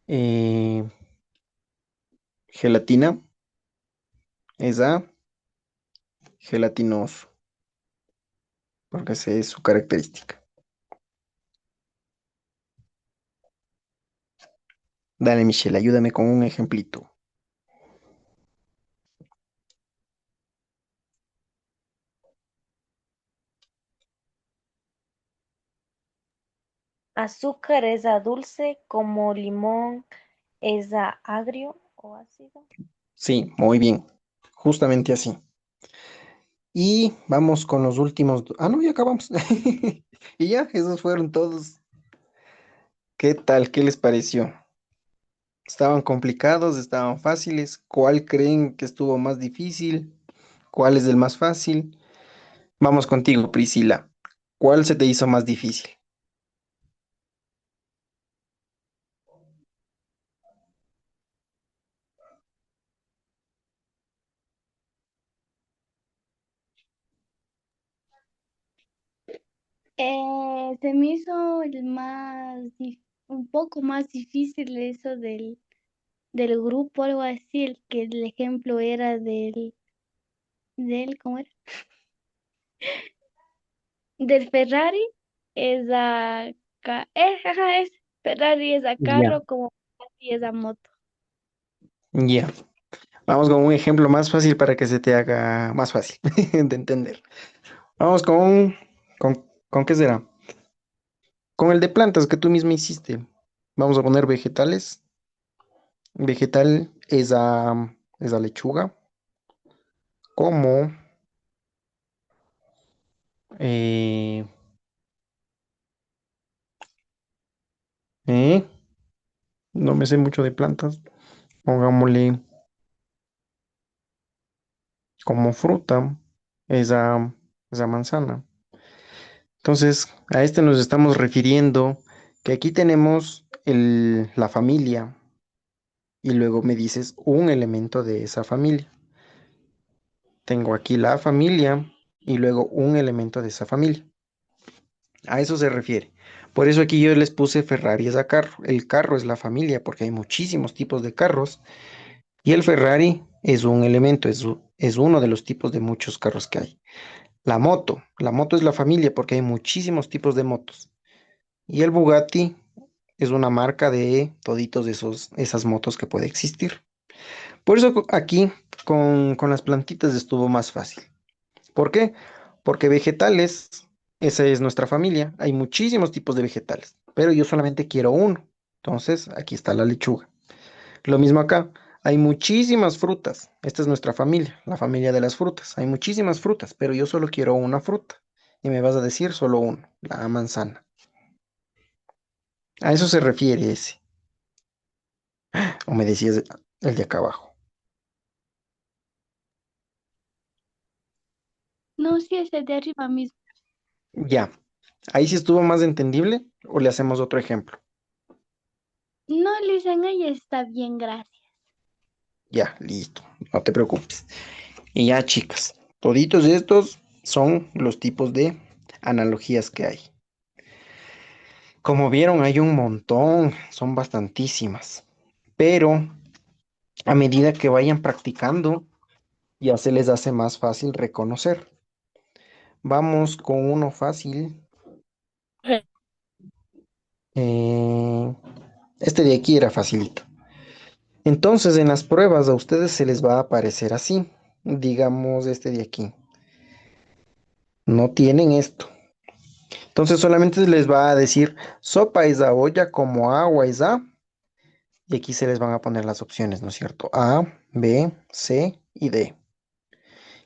eh, gelatina es gelatinoso, porque esa es su característica. Dale, Michelle, ayúdame con un ejemplito. Azúcar es a dulce como limón es a agrio o ácido. Sí, muy bien. Justamente así. Y vamos con los últimos. Ah, no, ya acabamos. Y ya, esos fueron todos. ¿Qué tal? ¿Qué les pareció? ¿Estaban complicados? ¿Estaban fáciles? ¿Cuál creen que estuvo más difícil? ¿Cuál es el más fácil? Vamos contigo, Priscila. ¿Cuál se te hizo más difícil? Se me hizo un poco más difícil eso del grupo, algo así, que el ejemplo era ¿cómo era? Del Ferrari, es ajá, es Ferrari es a Ya, carro como así es a moto. ya. Vamos con un ejemplo más fácil para que se te haga más fácil de entender. Vamos ¿con qué será? Con el de plantas que tú mismo hiciste. Vamos a poner vegetales. Vegetal es a lechuga. Como, eh, eh, no me sé mucho de plantas. Pongámosle como fruta esa, esa manzana. Entonces, a este nos estamos refiriendo que aquí tenemos la familia y luego me dices un elemento de esa familia. Tengo aquí la familia y luego un elemento de esa familia. A eso se refiere. Por eso aquí yo les puse Ferrari es a carro. El carro es la familia porque hay muchísimos tipos de carros y el Ferrari es un elemento, es uno de los tipos de muchos carros que hay. La moto es la familia porque hay muchísimos tipos de motos. Y el Bugatti es una marca de toditos esas motos que puede existir. Por eso aquí con las plantitas estuvo más fácil. ¿Por qué? Porque vegetales, esa es nuestra familia. Hay muchísimos tipos de vegetales, pero yo solamente quiero uno. Entonces, aquí está la lechuga. Lo mismo acá. Hay muchísimas frutas. Esta es nuestra familia, la familia de las frutas. Hay muchísimas frutas, pero yo solo quiero una fruta. Y me vas a decir solo uno, la manzana. A eso se refiere ese. O me decías el de acá abajo. No, sí es el de arriba mismo. Ya. Ahí sí estuvo más entendible o le hacemos otro ejemplo. No, Lisa, ella está bien, gracias. Ya, listo. No te preocupes. Y ya, chicas, toditos estos son los tipos de analogías que hay. Como vieron, hay un montón, son bastantísimas. Pero a medida que vayan practicando, ya se les hace más fácil reconocer. Vamos con uno fácil. Eh, este de aquí era facilito. Entonces, en las pruebas a ustedes se les va a aparecer así. Digamos este de aquí. No tienen esto. Entonces solamente les va a decir sopa es a olla como agua es a. Y aquí se les van a poner las opciones, ¿no es cierto? A, B, C y D.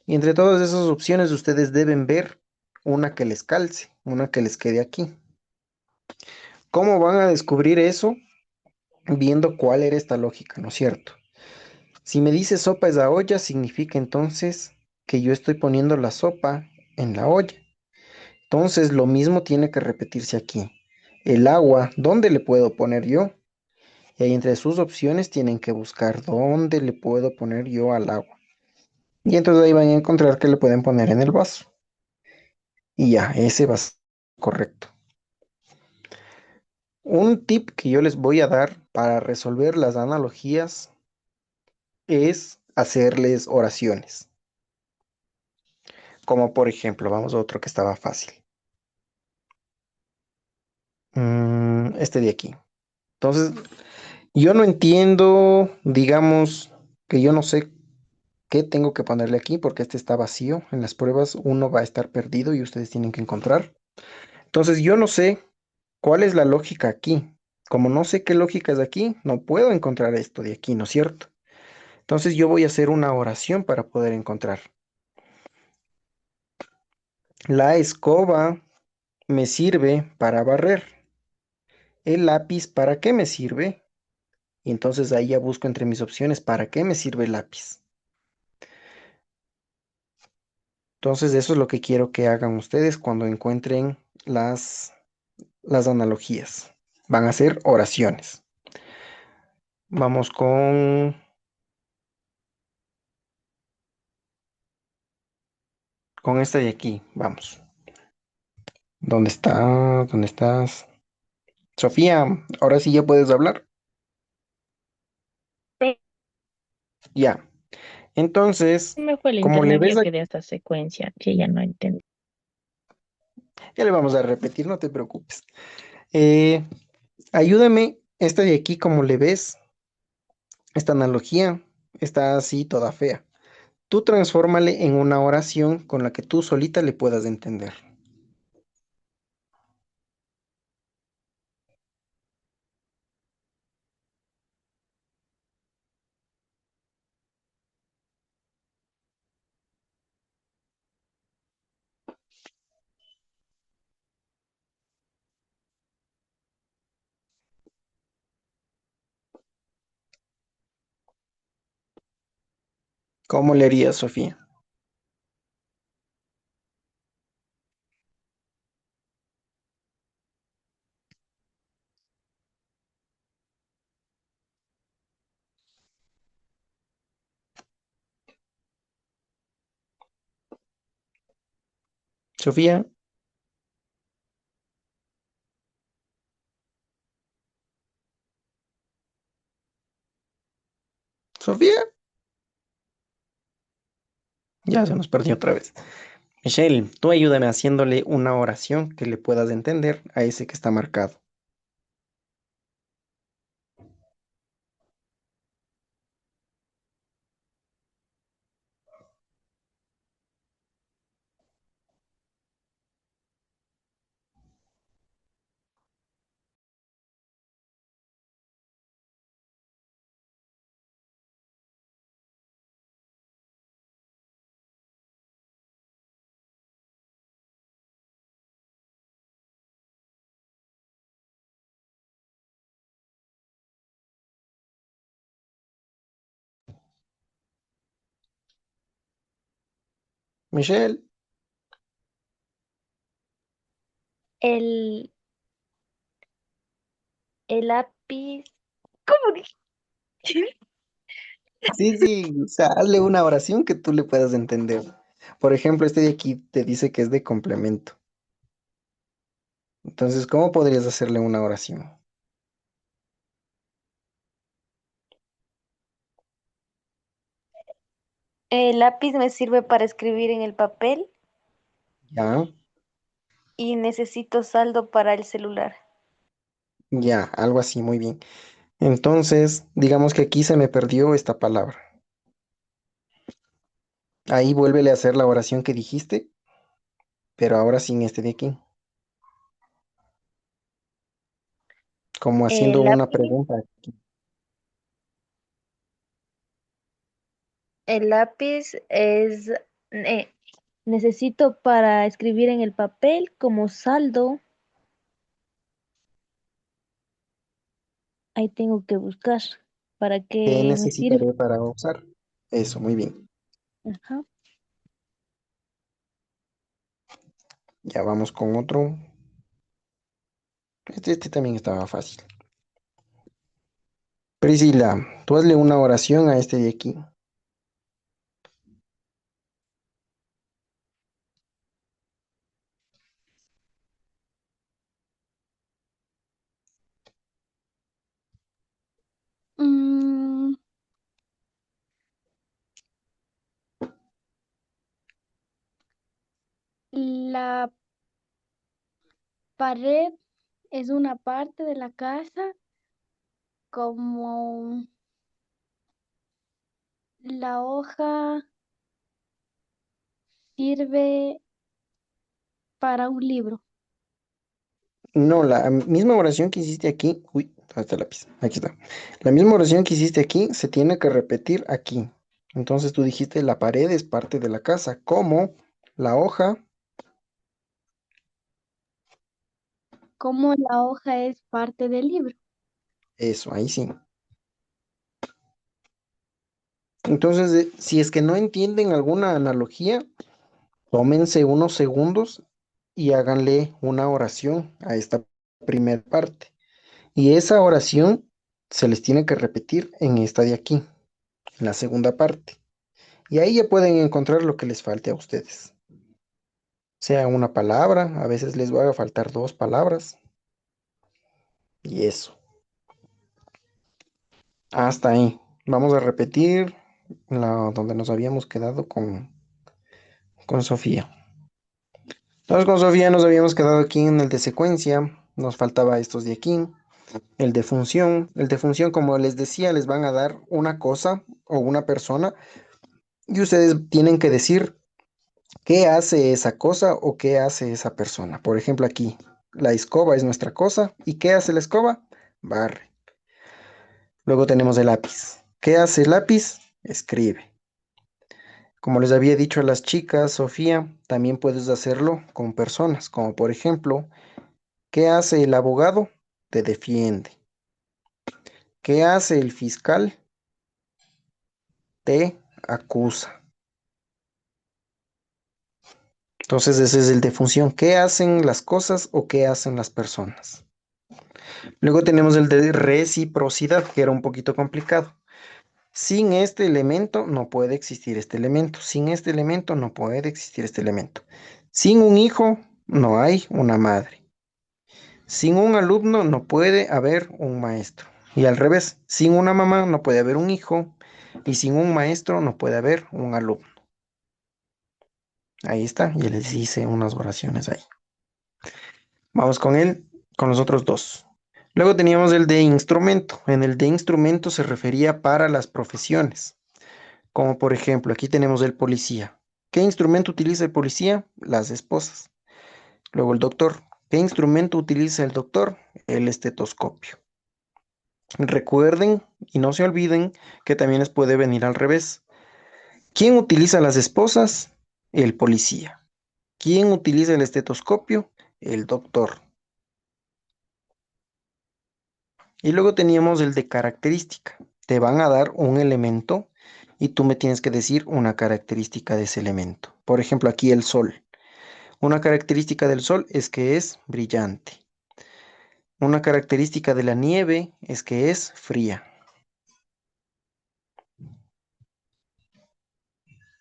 Y entre todas esas opciones ustedes deben ver una que les calce, una que les quede aquí. ¿Cómo van a descubrir eso? Viendo cuál era esta lógica, ¿no es cierto? Si me dice sopa es a olla, significa entonces que yo estoy poniendo la sopa en la olla. Entonces lo mismo tiene que repetirse aquí. El agua, ¿dónde le puedo poner yo? Y ahí entre sus opciones tienen que buscar dónde le puedo poner yo al agua. Y entonces ahí van a encontrar que le pueden poner en el vaso. Y ya, ese va a ser correcto. Un tip que yo les voy a dar para resolver las analogías es hacerles oraciones. Como por ejemplo, vamos a otro que estaba fácil. Este de aquí. Entonces, yo no entiendo, digamos, que yo no sé qué tengo que ponerle aquí porque este está vacío. En las pruebas uno va a estar perdido y ustedes tienen que encontrar. Entonces, yo no sé cuál es la lógica aquí. Como no sé qué lógica es aquí, no puedo encontrar esto de aquí, ¿no es cierto? Entonces, yo voy a hacer una oración para poder encontrar. La escoba me sirve para barrer. El lápiz, ¿para qué me sirve? Y entonces ahí ya busco entre mis opciones, ¿para qué me sirve el lápiz? Entonces eso es lo que quiero que hagan ustedes cuando encuentren las analogías. Van a ser oraciones. Vamos con esta de aquí. Vamos. ¿Dónde estás? ¿Dónde estás? Sofía, ahora sí ya puedes hablar. Sí. Ya. Entonces, Me fue el como le internet, ves yo aquí, quedé esta secuencia que ya no entendí. ya le vamos a repetir, no te preocupes. Eh, ayúdame, esta de aquí, como le ves, esta analogía está así toda fea. Tú transfórmale en una oración con la que tú solita le puedas entender. ¿Cómo le harías, Sofía? Sofía, Sofía, ya se nos perdió otra vez. Michelle, tú ayúdame haciéndole una oración que le puedas entender a ese que está marcado. Michelle, El, el lápiz. ¿Cómo dije? sí, sí, o sea, hazle una oración que tú le puedas entender. Por ejemplo, este de aquí te dice que es de complemento. Entonces, ¿cómo podrías hacerle una oración? El lápiz me sirve para escribir en el papel Ya, y necesito saldo para el celular. ya, algo así, muy bien. Entonces, digamos que aquí se me perdió esta palabra. Ahí vuélvele a hacer la oración que dijiste, pero ahora sin este de aquí, como haciendo El una lápiz, pregunta. el lápiz es, eh, necesito para escribir en el papel como saldo. Ahí tengo que buscar para ¿Qué qué me sirve. necesitaré para usar? Eso, muy bien. Ajá. Ya vamos con otro. Este también estaba fácil. Priscila, tú hazle una oración a este de aquí. Mm, la pared es una parte de la casa, como la hoja sirve para un libro. No, la misma oración que hiciste aquí. Uy, ¿dónde está el lápiz? Aquí está. La misma oración que hiciste aquí se tiene que repetir aquí. Entonces tú dijiste la pared es parte de la casa, como la hoja. Como la hoja es parte del libro. Eso, ahí sí. Entonces, si es que no entienden alguna analogía, tómense unos segundos y háganle una oración a esta primera parte. Y esa oración se les tiene que repetir en esta de aquí, en la segunda parte. Y ahí ya pueden encontrar lo que les falte a ustedes. sea una palabra, a veces les va a faltar dos palabras y eso. Hasta ahí. Vamos a repetir donde nos habíamos quedado con Sofía. Entonces con Sofía nos habíamos quedado aquí en el de secuencia, nos faltaba estos de aquí, el de función. El de función, como les decía, les van a dar una cosa o una persona y ustedes tienen que decir qué hace esa cosa o qué hace esa persona. Por ejemplo, aquí, la escoba es nuestra cosa. ¿Y qué hace la escoba? Barre. Luego tenemos el lápiz. ¿Qué hace el lápiz? Escribe. Como les había dicho a las chicas, Sofía, también puedes hacerlo con personas, como por ejemplo, ¿qué hace el abogado? Te defiende. ¿Qué hace el fiscal? Te acusa. Entonces ese es el de función. ¿Qué hacen las cosas o qué hacen las personas? Luego tenemos el de reciprocidad, que era un poquito complicado. Sin este elemento no puede existir este elemento. Sin este elemento no puede existir este elemento. Sin un hijo no hay una madre. Sin un alumno no puede haber un maestro. Y al revés, sin una mamá no puede haber un hijo y sin un maestro no puede haber un alumno. Ahí está, y les hice unas oraciones ahí. Vamos con los otros dos. Luego teníamos el de instrumento. En el de instrumento se refería para las profesiones. Como por ejemplo, aquí tenemos el policía. ¿Qué instrumento utiliza el policía? Las esposas. Luego el doctor. ¿Qué instrumento utiliza el doctor? El estetoscopio. Recuerden y no se olviden que también les puede venir al revés. ¿Quién utiliza las esposas? El policía. ¿Quién utiliza el estetoscopio? El doctor. Y luego teníamos el de característica. Te van a dar un elemento y tú me tienes que decir una característica de ese elemento. Por ejemplo, aquí el sol. Una característica del sol es que es brillante. Una característica de la nieve es que es fría.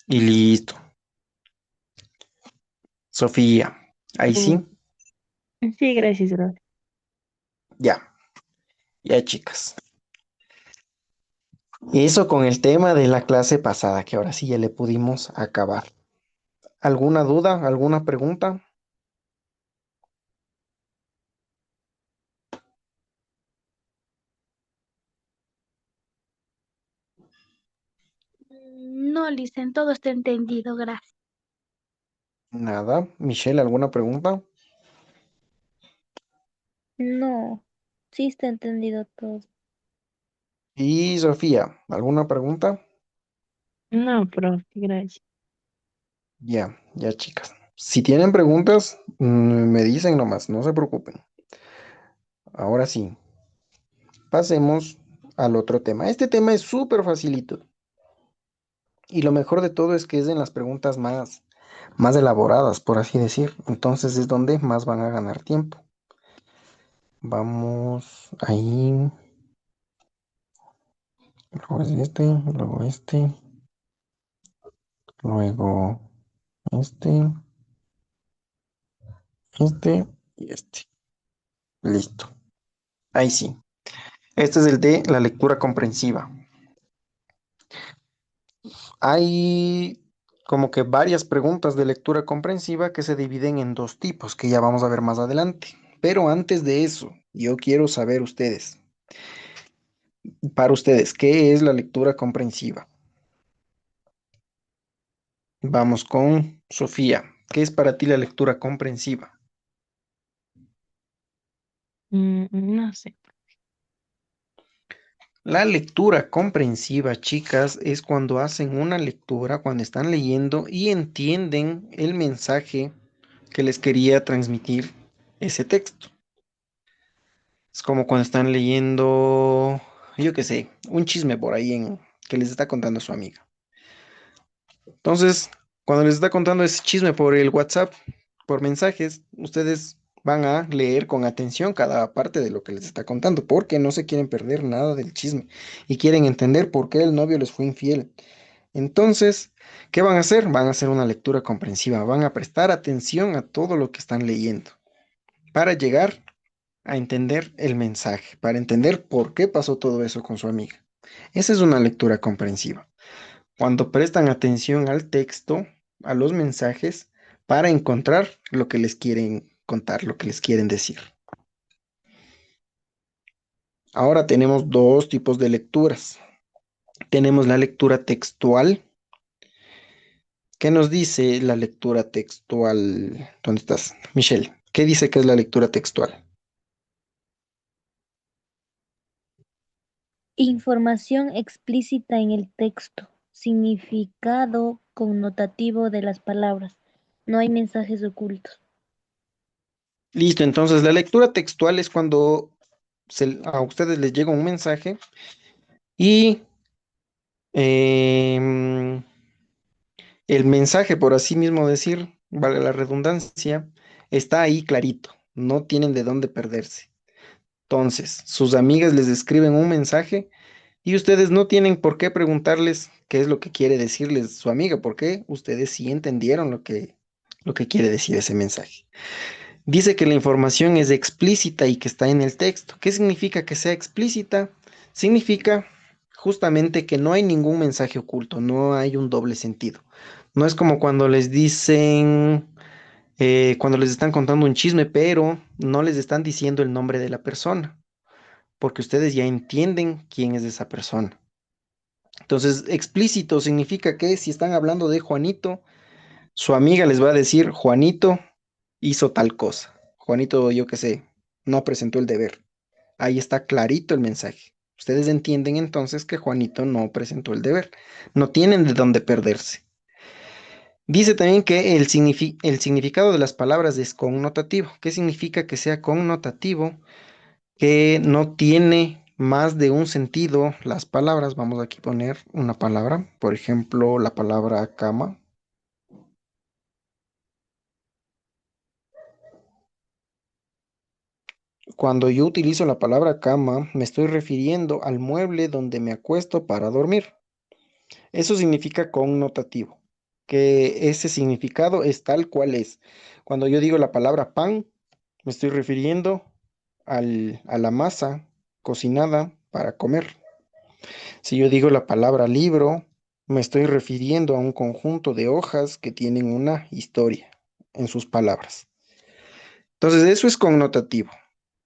Y listo. Sofía. Ahí Mm, sí. Sí, gracias, Rod. Ya. Ya, chicas. Eso con el tema de la clase pasada, que ahora sí ya le pudimos acabar. ¿Alguna duda? ¿Alguna pregunta? No, Licen, todo está entendido, gracias. Nada. Michelle, ¿alguna pregunta? No, sí está entendido todo. Y Sofía, ¿alguna pregunta? No, profe, gracias. Ya, ya, chicas. Si tienen preguntas, me dicen nomás, no se preocupen. Ahora sí, pasemos al otro tema. Este tema es súper facilito. Y lo mejor de todo es que es en las preguntas más elaboradas, por así decir. Entonces es donde más van a ganar tiempo. Vamos ahí. Luego es luego este y este. Listo. Ahí sí. Este es el de la lectura comprensiva. Hay como que varias preguntas de lectura comprensiva que se dividen en dos tipos, que ya vamos a ver más adelante. Pero antes de eso, yo quiero saber para ustedes, ¿qué es la lectura comprensiva? Vamos con Sofía. ¿Qué es para ti la lectura comprensiva? No sé. La lectura comprensiva, chicas, es cuando hacen una lectura, cuando están leyendo y entienden el mensaje que les quería transmitir ese texto. Es como cuando están leyendo, yo qué sé, un chisme por ahí que les está contando su amiga. Entonces, cuando les está contando ese chisme por el WhatsApp, por mensajes, ustedes van a leer con atención cada parte de lo que les está contando, porque no se quieren perder nada del chisme y quieren entender por qué el novio les fue infiel. Entonces, ¿qué van a hacer? Van a hacer una lectura comprensiva, van a prestar atención a todo lo que están leyendo para llegar a entender el mensaje, para entender por qué pasó todo eso con su amiga. Esa es una lectura comprensiva. Cuando prestan atención al texto, a los mensajes, para encontrar lo que les quieren contar, lo que les quieren decir. Ahora tenemos dos tipos de lecturas. Tenemos la lectura textual. ¿Qué nos dice la lectura textual? ¿Dónde estás, Michelle? ¿Qué dice que es la lectura textual? Información explícita en el texto, significado connotativo de las palabras. No hay mensajes ocultos. Listo, entonces la lectura textual es cuando a ustedes les llega un mensaje y em, el mensaje, por así mismo decir, valga la redundancia, está ahí clarito, no tienen de dónde perderse. Entonces, sus amigas les escriben un mensaje y ustedes no tienen por qué preguntarles qué es lo que quiere decirles su amiga, porque ustedes sí entendieron lo que quiere decir ese mensaje. Dice que la información es explícita y que está en el texto. ¿Qué significa que sea explícita? Significa justamente que no hay ningún mensaje oculto, no hay un doble sentido. No es como cuando les dicen, cuando les están contando un chisme, pero no les están diciendo el nombre de la persona, porque ustedes ya entienden quién es esa persona. Entonces, explícito significa que si están hablando de Juanito, su amiga les va a decir, Juanito hizo tal cosa. Juanito, yo qué sé, no presentó el deber. Ahí está clarito el mensaje. Ustedes entienden entonces que Juanito no presentó el deber. No tienen de dónde perderse. Dice también que el significado de las palabras es connotativo. ¿Qué significa que sea connotativo? Que no tiene más de un sentido las palabras. Vamos aquí a poner una palabra. Por ejemplo, la palabra cama. Cuando yo utilizo la palabra cama, me estoy refiriendo al mueble donde me acuesto para dormir. Eso significa connotativo, que ese significado es tal cual es. Cuando yo digo la palabra pan, me estoy refiriendo a la masa cocinada para comer. Si yo digo la palabra libro, me estoy refiriendo a un conjunto de hojas que tienen una historia en sus palabras. Entonces, eso es connotativo,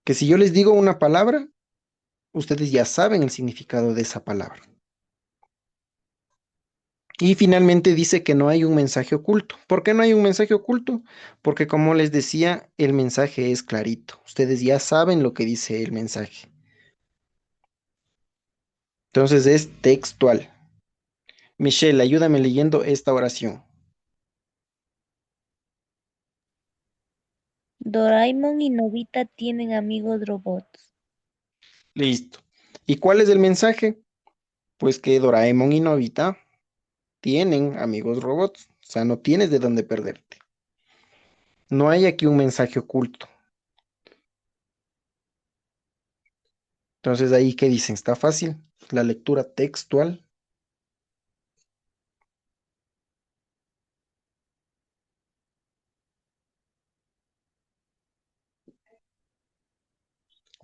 que si yo les digo una palabra, ustedes ya saben el significado de esa palabra. Y finalmente dice que no hay un mensaje oculto. ¿Por qué no hay un mensaje oculto? Porque como les decía, el mensaje es clarito. Ustedes ya saben lo que dice el mensaje. Entonces es textual. Michelle, ayúdame leyendo esta oración. Doraemon y Nobita tienen amigos robots. Listo. ¿Y cuál es el mensaje? Pues que Doraemon y Nobita tienen amigos robots. O sea, no tienes de dónde perderte. No hay aquí un mensaje oculto. Entonces ahí, ¿qué dicen? Está fácil. La lectura textual.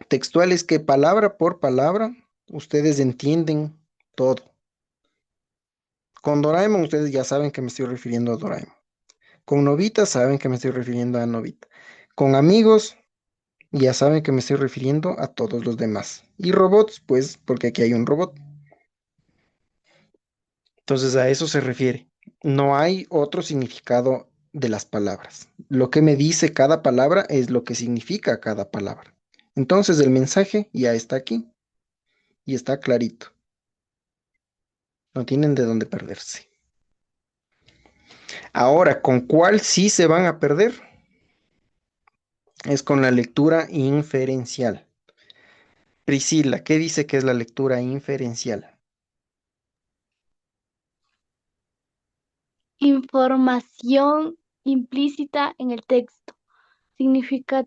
Textual es que palabra por palabra ustedes entienden todo. Con Doraemon ustedes ya saben que me estoy refiriendo a Doraemon. Con Novita saben que me estoy refiriendo a Novita. Con amigos ya saben que me estoy refiriendo a todos los demás. Y robots, pues porque aquí hay un robot. Entonces a eso se refiere. No hay otro significado de las palabras. Lo que me dice cada palabra es lo que significa cada palabra. Entonces el mensaje ya está aquí y está clarito. No tienen de dónde perderse. Ahora, ¿con cuál sí se van a perder? Es con la lectura inferencial. Priscila, ¿qué dice que es la lectura inferencial? Información implícita en el texto. Significa-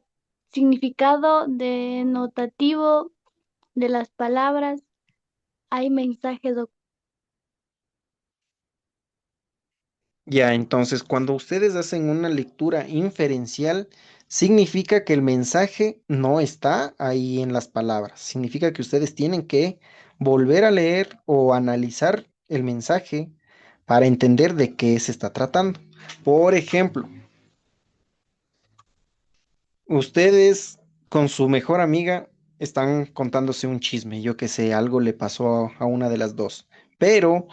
significado denotativo de las palabras. Hay mensajes Ya, entonces, cuando ustedes hacen una lectura inferencial, significa que el mensaje no está ahí en las palabras. Significa que ustedes tienen que volver a leer o analizar el mensaje para entender de qué se está tratando. Por ejemplo, ustedes con su mejor amiga están contándose un chisme, yo que sé, algo le pasó a una de las dos, pero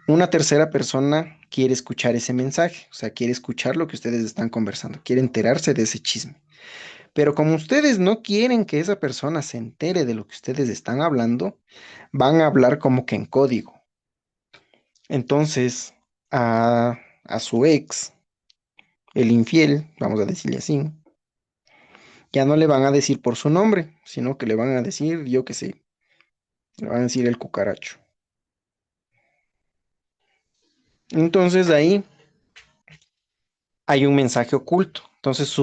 una tercera persona quiere escuchar ese mensaje, o sea, quiere escuchar lo que ustedes están conversando, quiere enterarse de ese chisme. Pero como ustedes no quieren que esa persona se entere de lo que ustedes están hablando, van a hablar como que en código. Entonces, a su ex, el infiel, vamos a decirle así, ya no le van a decir por su nombre, sino que le van a decir, yo qué sé, le van a decir el cucaracho. Entonces ahí hay un mensaje oculto. Entonces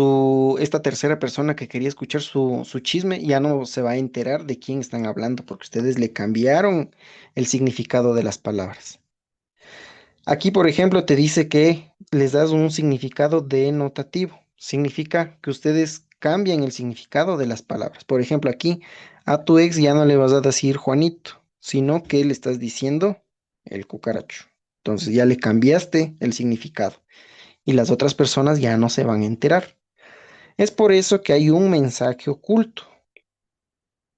esta tercera persona que quería escuchar su chisme ya no se va a enterar de quién están hablando, porque ustedes le cambiaron el significado de las palabras. Aquí, por ejemplo, te dice que les das un significado denotativo. Significa que ustedes cambian el significado de las palabras. Por ejemplo, aquí a tu ex ya no le vas a decir Juanito, sino que le estás diciendo el cucaracho. Entonces ya le cambiaste el significado y las otras personas ya no se van a enterar. Es por eso que hay un mensaje oculto,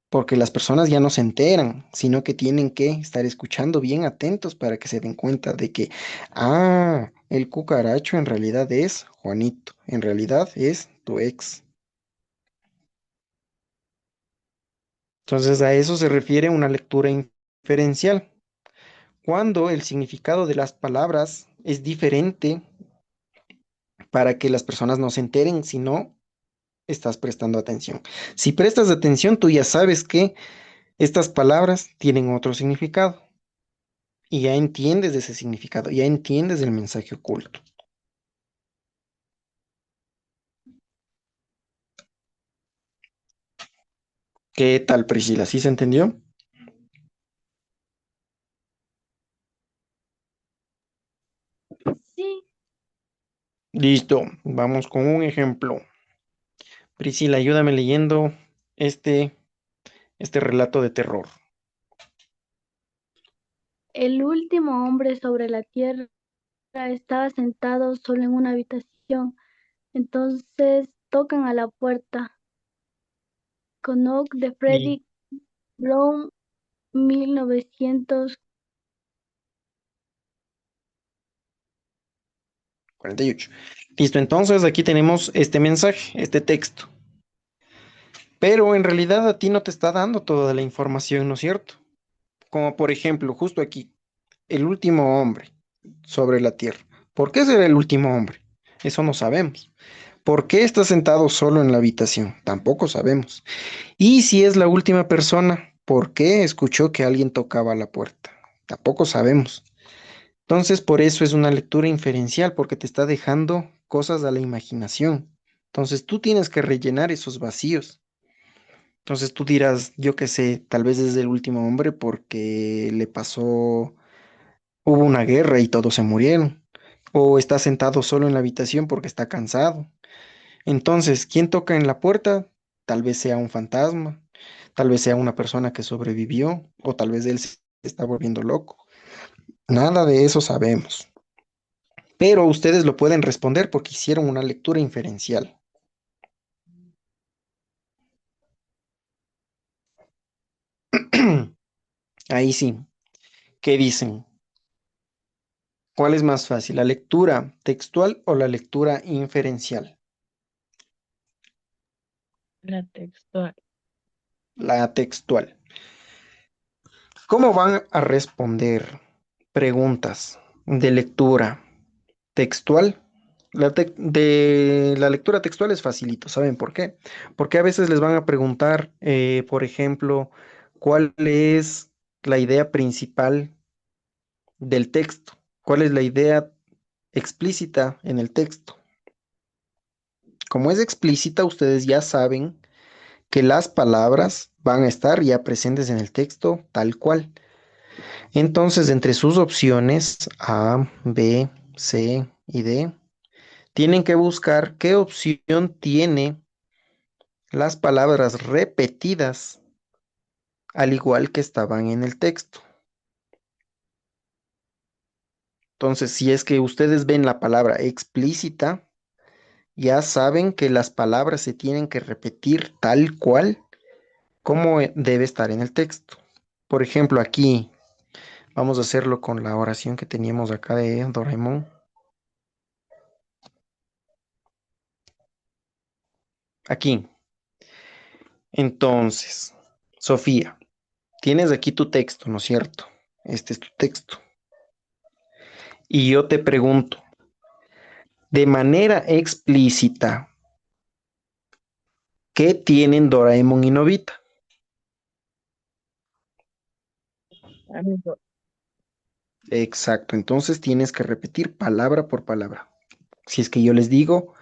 porque las personas ya no se enteran, sino que tienen que estar escuchando bien atentos para que se den cuenta de que, el cucaracho en realidad es Juanito, en realidad es tu ex. Entonces a eso se refiere una lectura inferencial, cuando el significado de las palabras es diferente para que las personas no se enteren, si no estás prestando atención. Si prestas atención, tú ya sabes que estas palabras tienen otro significado. Y ya entiendes de ese significado, ya entiendes del mensaje oculto. ¿Qué tal, Priscila? ¿Sí se entendió? Sí, Listo, vamos con un ejemplo. Priscila, ayúdame leyendo este, este relato de terror. el último hombre sobre la tierra estaba sentado solo en una habitación. Entonces tocan a la puerta. Knock de Y Freddy Brown, 1900. 48. Listo, entonces aquí tenemos este mensaje, este texto. Pero en realidad a ti no te está dando toda la información, ¿no es cierto? Como por ejemplo, justo aquí, el último hombre sobre la tierra. ¿Por qué será el último hombre? Eso no sabemos. ¿Por qué está sentado solo en la habitación? Tampoco sabemos. Y si es la última persona, ¿por qué escuchó que alguien tocaba la puerta? Tampoco sabemos. Entonces, por eso es una lectura inferencial, porque te está dejando cosas a la imaginación. Entonces, tú tienes que rellenar esos vacíos. Entonces, tú dirás, yo qué sé, tal vez es el último hombre porque le pasó, hubo una guerra y todos se murieron. O está sentado solo en la habitación porque está cansado. Entonces, ¿quién toca en la puerta? Tal vez sea un fantasma, tal vez sea una persona que sobrevivió, o tal vez él se está volviendo loco. Nada de eso sabemos. Pero ustedes lo pueden responder porque hicieron una lectura inferencial. Ahí sí. ¿Qué dicen? ¿Cuál es más fácil, la lectura textual o la lectura inferencial? La textual. La textual. ¿Cómo van a responder preguntas de lectura textual? De la lectura textual es facilito, ¿saben por qué? Porque a veces les van a preguntar, por ejemplo, ¿cuál es la idea principal del texto? ¿Cuál es la idea explícita en el texto? Como es explícita, ustedes ya saben que las palabras van a estar ya presentes en el texto tal cual. Entonces, entre sus opciones A, B, C y D, tienen que buscar qué opción tiene las palabras repetidas, al igual que estaban en el texto. Entonces, si es que ustedes ven la palabra explícita, ya saben que las palabras se tienen que repetir tal cual como debe estar en el texto. Por ejemplo, aquí vamos a hacerlo con la oración que teníamos acá de Doraemon. Aquí. Entonces, Sofía, tienes aquí tu texto, ¿no es cierto? Este es tu texto. Y yo te pregunto, de manera explícita, ¿qué tienen Doraemon y Nobita? Amigo, Exacto, entonces tienes que repetir palabra por palabra. Si es que yo les digo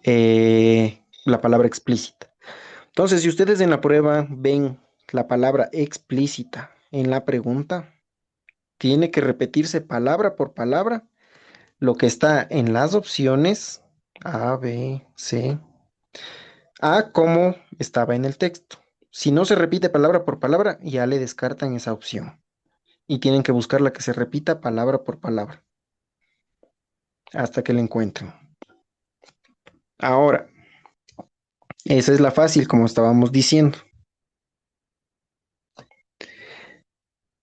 la palabra explícita. Entonces, si ustedes en la prueba ven la palabra explícita en la pregunta, tiene que repetirse palabra por palabra lo que está en las opciones A, B, C, A como estaba en el texto. Si no se repite palabra por palabra, ya le descartan esa opción y tienen que buscar la que se repita palabra por palabra hasta que la encuentren. Ahora, esa es la fácil, como estábamos diciendo.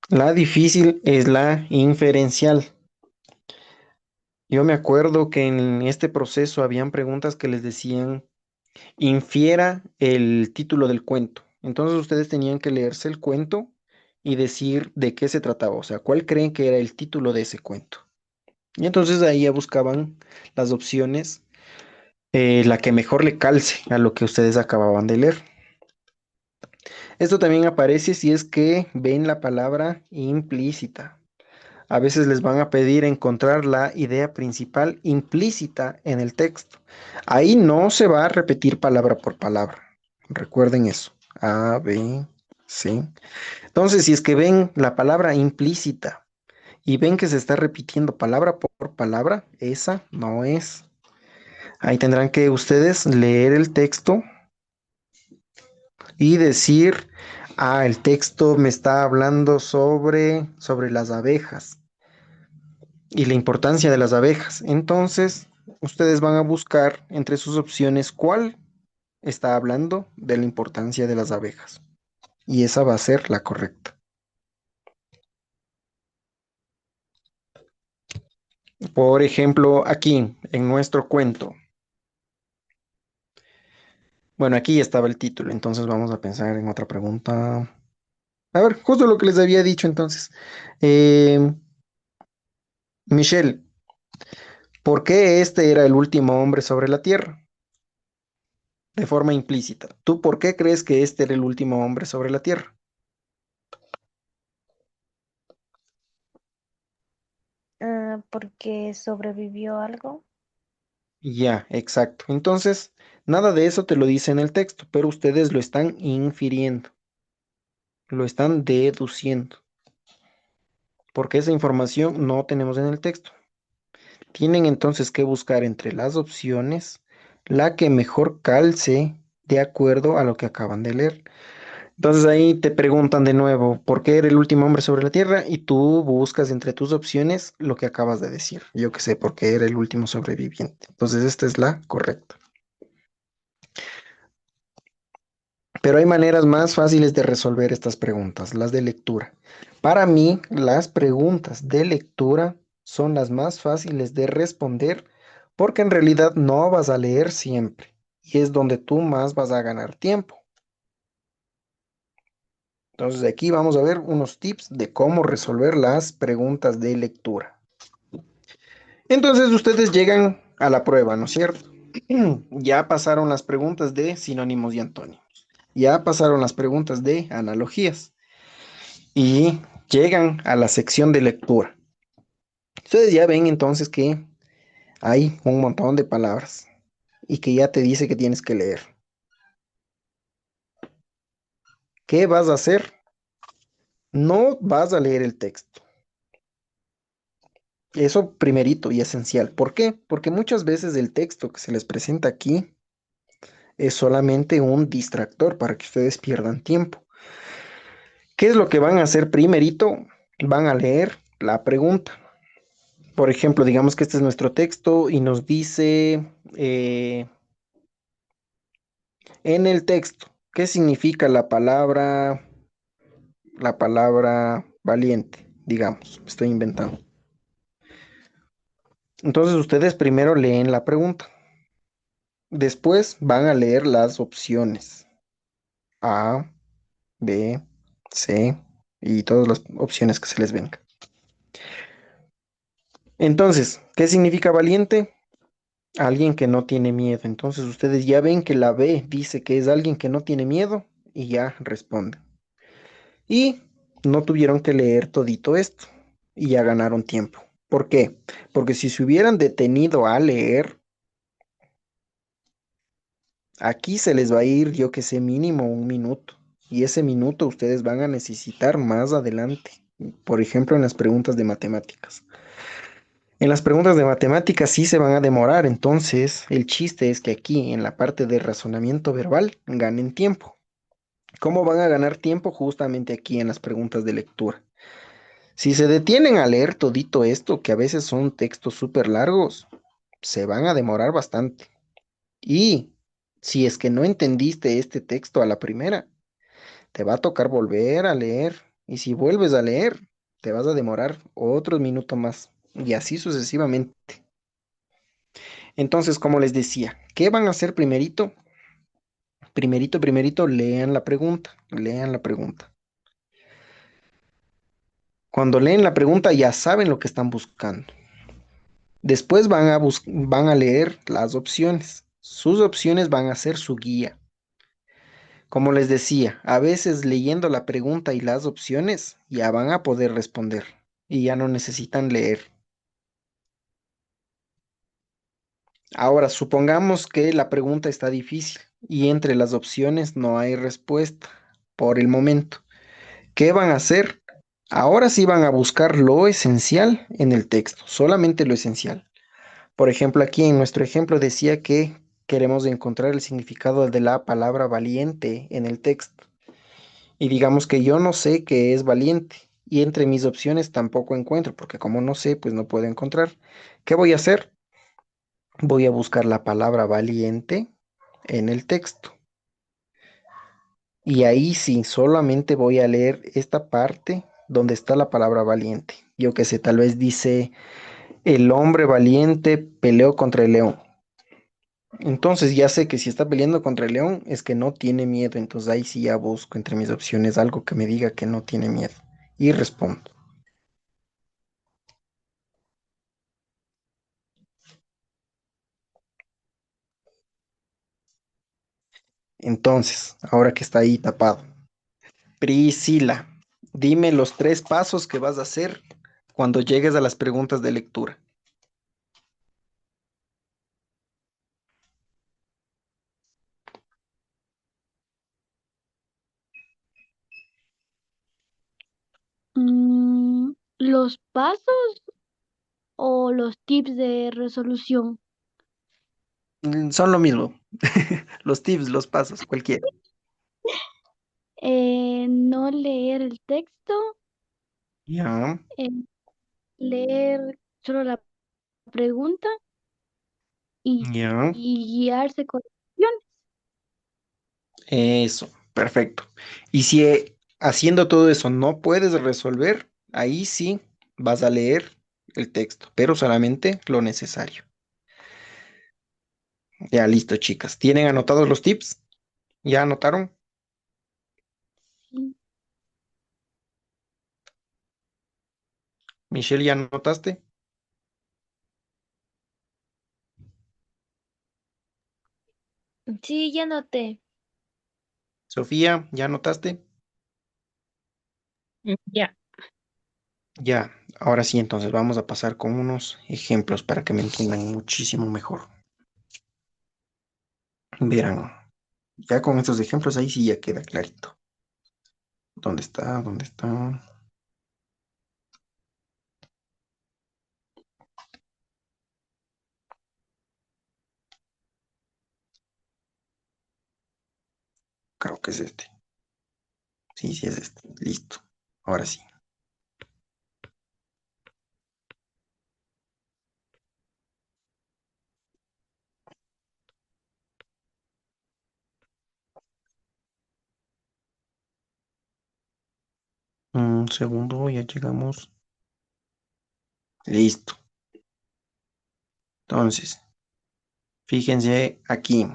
La difícil es la inferencial. Yo me acuerdo que en este proceso habían preguntas que les decían, infiera el título del cuento. Entonces ustedes tenían que leerse el cuento y decir de qué se trataba, o sea, cuál creen que era el título de ese cuento. Y entonces ahí ya buscaban las opciones, la que mejor le calce a lo que ustedes acababan de leer. Esto también aparece si es que ven la palabra implícita. A veces les van a pedir encontrar la idea principal implícita en el texto. Ahí no se va a repetir palabra por palabra. Recuerden eso. A, B, C. Entonces, si es que ven la palabra implícita y ven que se está repitiendo palabra por palabra, esa no es. Ahí tendrán que ustedes leer el texto y decir, el texto me está hablando sobre las abejas y la importancia de las abejas. Entonces, ustedes van a buscar entre sus opciones cuál está hablando de la importancia de las abejas. Y esa va a ser la correcta. Por ejemplo, aquí, en nuestro cuento. Bueno, aquí ya estaba el título, entonces vamos a pensar en otra pregunta. A ver, justo lo que les había dicho entonces. Eh, Michelle, ¿por qué este era el último hombre sobre la Tierra? De forma implícita. ¿Tú por qué crees que este era el último hombre sobre la Tierra? Porque sobrevivió algo. Ya, exacto. Entonces, nada de eso te lo dice en el texto, pero ustedes lo están infiriendo, lo están deduciendo, porque esa información no tenemos en el texto. Tienen entonces que buscar entre las opciones la que mejor calce de acuerdo a lo que acaban de leer. Entonces ahí te preguntan de nuevo, ¿por qué era el último hombre sobre la Tierra? Y tú buscas entre tus opciones lo que acabas de decir. Yo que sé, por qué era el último sobreviviente. Entonces esta es la correcta. Pero hay maneras más fáciles de resolver estas preguntas, las de lectura. Para mí, las preguntas de lectura son las más fáciles de responder porque en realidad no vas a leer siempre y es donde tú más vas a ganar tiempo. Entonces aquí vamos a ver unos tips de cómo resolver las preguntas de lectura. Entonces ustedes llegan a la prueba, ¿no es cierto? Ya pasaron las preguntas de sinónimos y antónimos. Ya pasaron las preguntas de analogías. Y llegan a la sección de lectura. Ustedes ya ven entonces que hay un montón de palabras y que ya te dice que tienes que leer. ¿Qué vas a hacer? No vas a leer el texto. Eso primerito y esencial. ¿Por qué? Porque muchas veces el texto que se les presenta aquí es solamente un distractor para que ustedes pierdan tiempo. ¿Qué es lo que van a hacer primerito? Van a leer la pregunta. Por ejemplo, digamos que este es nuestro texto y nos dice en el texto, ¿qué significa la palabra valiente? Digamos, estoy inventando. Entonces ustedes primero leen la pregunta. Después van a leer las opciones. A, B, C y todas las opciones que se les venga. Entonces, ¿qué significa valiente? Alguien que no tiene miedo. Entonces ustedes ya ven que la B dice que es alguien que no tiene miedo y ya responden. Y no tuvieron que leer todito esto y ya ganaron tiempo. ¿Por qué? Porque si se hubieran detenido a leer, aquí se les va a ir, yo que sé, mínimo un minuto. Y ese minuto ustedes van a necesitar más adelante. Por ejemplo, en las preguntas de matemáticas. En las preguntas de matemáticas sí se van a demorar, entonces el chiste es que aquí en la parte de razonamiento verbal ganen tiempo. ¿Cómo van a ganar tiempo? Justamente aquí en las preguntas de lectura. Si se detienen a leer todito esto, que a veces son textos súper largos, se van a demorar bastante. Y si es que no entendiste este texto a la primera, te va a tocar volver a leer. Y si vuelves a leer, te vas a demorar otro minuto más. Y así sucesivamente. Entonces, como les decía, ¿qué van a hacer primerito? Primerito, lean la pregunta. Lean la pregunta. Cuando leen la pregunta ya saben lo que están buscando. Después van a leer las opciones. Sus opciones van a ser su guía. Como les decía, a veces leyendo la pregunta y las opciones ya van a poder responder y ya no necesitan leer. Ahora, supongamos que la pregunta está difícil y entre las opciones no hay respuesta por el momento. ¿Qué van a hacer? Ahora sí van a buscar lo esencial en el texto, solamente lo esencial. Por ejemplo, aquí en nuestro ejemplo decía que queremos encontrar el significado de la palabra valiente en el texto. Y digamos que yo no sé qué es valiente. Y entre mis opciones tampoco encuentro, porque como no sé, pues no puedo encontrar. ¿Qué voy a hacer? Voy a buscar la palabra valiente en el texto. Y ahí sí, solamente voy a leer esta parte donde está la palabra valiente. Yo qué sé, tal vez dice, el hombre valiente peleó contra el león. Entonces ya sé que si está peleando contra el león es que no tiene miedo. Entonces ahí sí ya busco entre mis opciones algo que me diga que no tiene miedo. Y respondo. Entonces, ahora que está ahí tapado. Priscila, dime los 3 pasos que vas a hacer cuando llegues a las preguntas de lectura. ¿Los pasos o los tips de resolución? Son lo mismo. Los tips, los pasos, cualquiera. No leer el texto, Ya, eh, leer solo la pregunta ya. y guiarse con opciones. Eso, perfecto. Y si haciendo todo eso no puedes resolver, ahí sí vas a leer el texto, pero solamente lo necesario. Ya listo, chicas. ¿Tienen anotados los tips? ¿Ya anotaron? Sí. Michelle, ¿ya anotaste? Sí, ya noté. Sofía, ¿ya anotaste? Ya. Ya, ahora sí, entonces vamos a pasar con unos ejemplos para que me entiendan muchísimo mejor. Verán, ya con estos ejemplos ahí sí ya queda clarito. ¿Dónde está? ¿Dónde está? Creo que es este. Sí, sí es este. Listo. Ahora sí. Un segundo, ya llegamos. Listo. Entonces, fíjense aquí.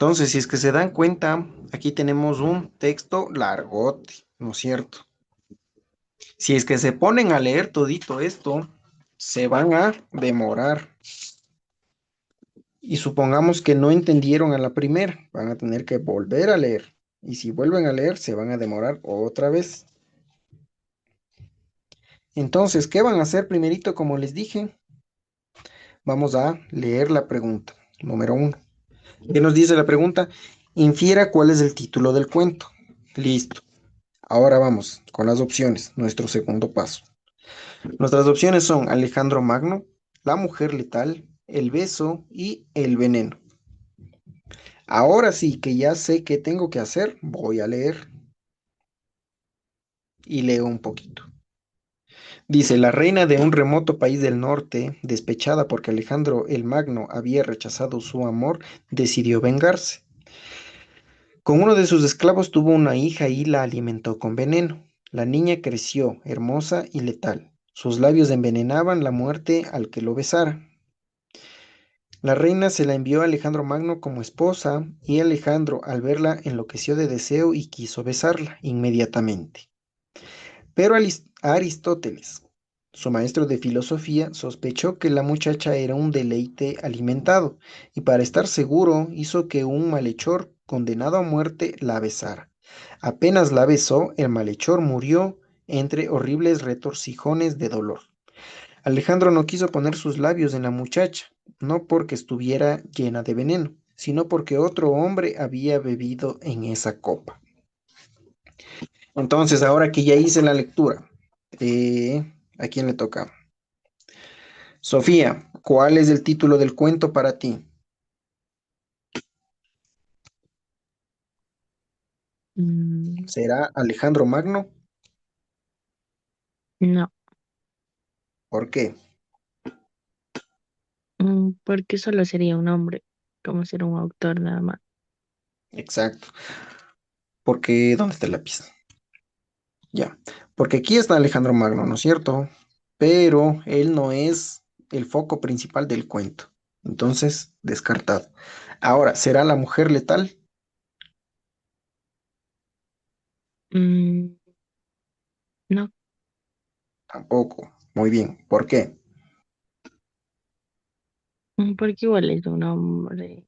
Entonces, si es que se dan cuenta, aquí tenemos un texto largote, ¿no es cierto? Si es que se ponen a leer todito esto, se van a demorar. Y supongamos que no entendieron a la primera, van a tener que volver a leer. Y si vuelven a leer, se van a demorar otra vez. Entonces, ¿qué van a hacer primerito? Como les dije, vamos a leer la pregunta. Número uno. ¿Qué nos dice la pregunta? Infiera cuál es el título del cuento. Listo. Ahora vamos con las opciones, nuestro segundo paso. Nuestras opciones son Alejandro Magno, La mujer letal, El beso y El veneno. Ahora sí que ya sé qué tengo que hacer, voy a leer y leo un poquito. Dice, la reina de un remoto país del norte, despechada porque Alejandro el Magno había rechazado su amor, decidió vengarse. Con uno de sus esclavos tuvo una hija y la alimentó con veneno. La niña creció, hermosa y letal. Sus labios envenenaban la muerte al que lo besara. La reina se la envió a Alejandro Magno como esposa y Alejandro, al verla, enloqueció de deseo y quiso besarla inmediatamente. Pero Aristóteles, su maestro de filosofía, sospechó que la muchacha era un deleite alimentado y para estar seguro hizo que un malhechor condenado a muerte la besara. Apenas la besó, el malhechor murió entre horribles retorcijones de dolor. Alejandro no quiso poner sus labios en la muchacha, no porque estuviera llena de veneno, sino porque otro hombre había bebido en esa copa. Entonces, ahora que ya hice la lectura, ¿a quién le toca? Sofía, ¿cuál es el título del cuento para ti? Mm, ¿Será Alejandro Magno? no, ¿Por qué? porque solo sería un hombre, como ser un autor nada más. Exacto. Porque, ¿dónde está el lápiz? Ya. Porque aquí está Alejandro Magno, ¿no es cierto? Pero él no es el foco principal del cuento. Entonces, descartado. Ahora, ¿será la mujer letal? Mm, no, Tampoco. Muy bien. ¿Por qué? porque igual es un hombre,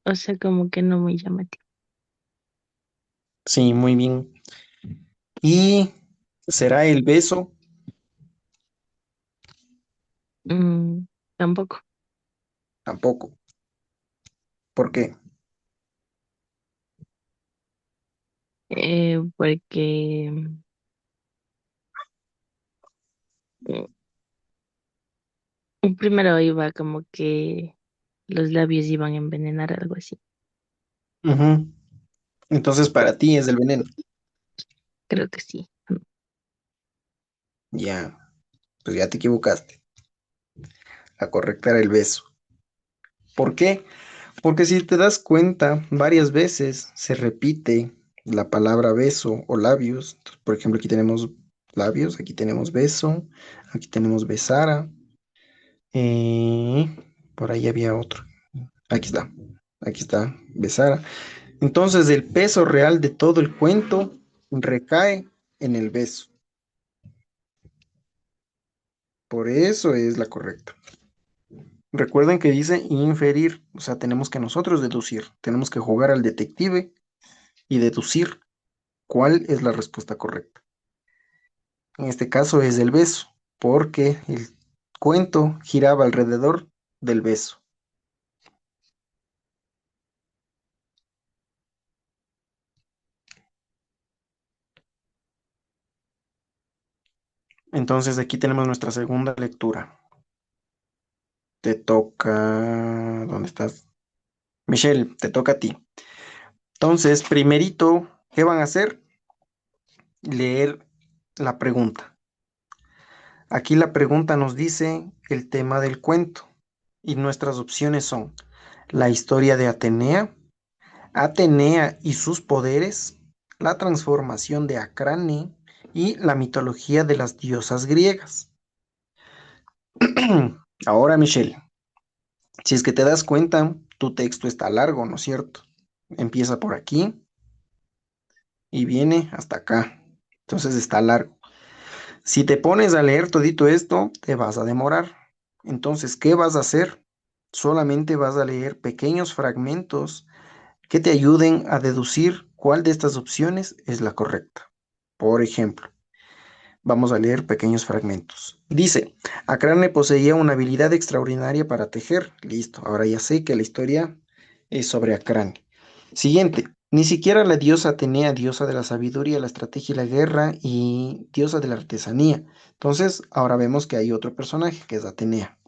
o sea, como que no muy llamativo. Sí, muy bien. ¿Y será el beso? Mm, tampoco, Tampoco. ¿Por qué? porque primero iba como que los labios iban a envenenar, algo así. Ujú. Entonces, para ti es el veneno. Creo que sí. Ya, pues ya te equivocaste. La correcta era el beso. ¿Por qué? Porque si te das cuenta, varias veces se repite la palabra beso o labios. Entonces, por ejemplo, aquí tenemos labios, aquí tenemos beso, aquí tenemos besara. Por ahí había otro. Aquí está, besara. Entonces, el peso real de todo el cuento recae en el beso. Por eso es la correcta. Recuerden que dice inferir, o sea, tenemos que nosotros deducir, tenemos que jugar al detective y deducir cuál es la respuesta correcta. En este caso es el beso, porque el cuento giraba alrededor del beso. Entonces aquí tenemos nuestra segunda lectura. Te toca... ¿Dónde estás? Michelle, te toca a ti. Entonces, primerito, ¿qué van a hacer? Leer la pregunta. Aquí la pregunta nos dice el tema del cuento y nuestras opciones son la historia de Atenea, Atenea y sus poderes, la transformación de Acrane y la mitología de las diosas griegas. Ahora, Michelle, si es que te das cuenta, tu texto está largo, ¿no es cierto? Empieza por aquí y viene hasta acá. Entonces está largo. Si te pones a leer todito esto, te vas a demorar. Entonces, ¿qué vas a hacer? Solamente vas a leer pequeños fragmentos que te ayuden a deducir cuál de estas opciones es la correcta. Por ejemplo, vamos a leer pequeños fragmentos. Dice, Acrane poseía una habilidad extraordinaria para tejer. Listo, ahora ya sé que la historia es sobre Acrane. Siguiente, ni siquiera la diosa Atenea, diosa de la sabiduría, la estrategia y la guerra y diosa de la artesanía. Entonces, ahora vemos que hay otro personaje que es Atenea.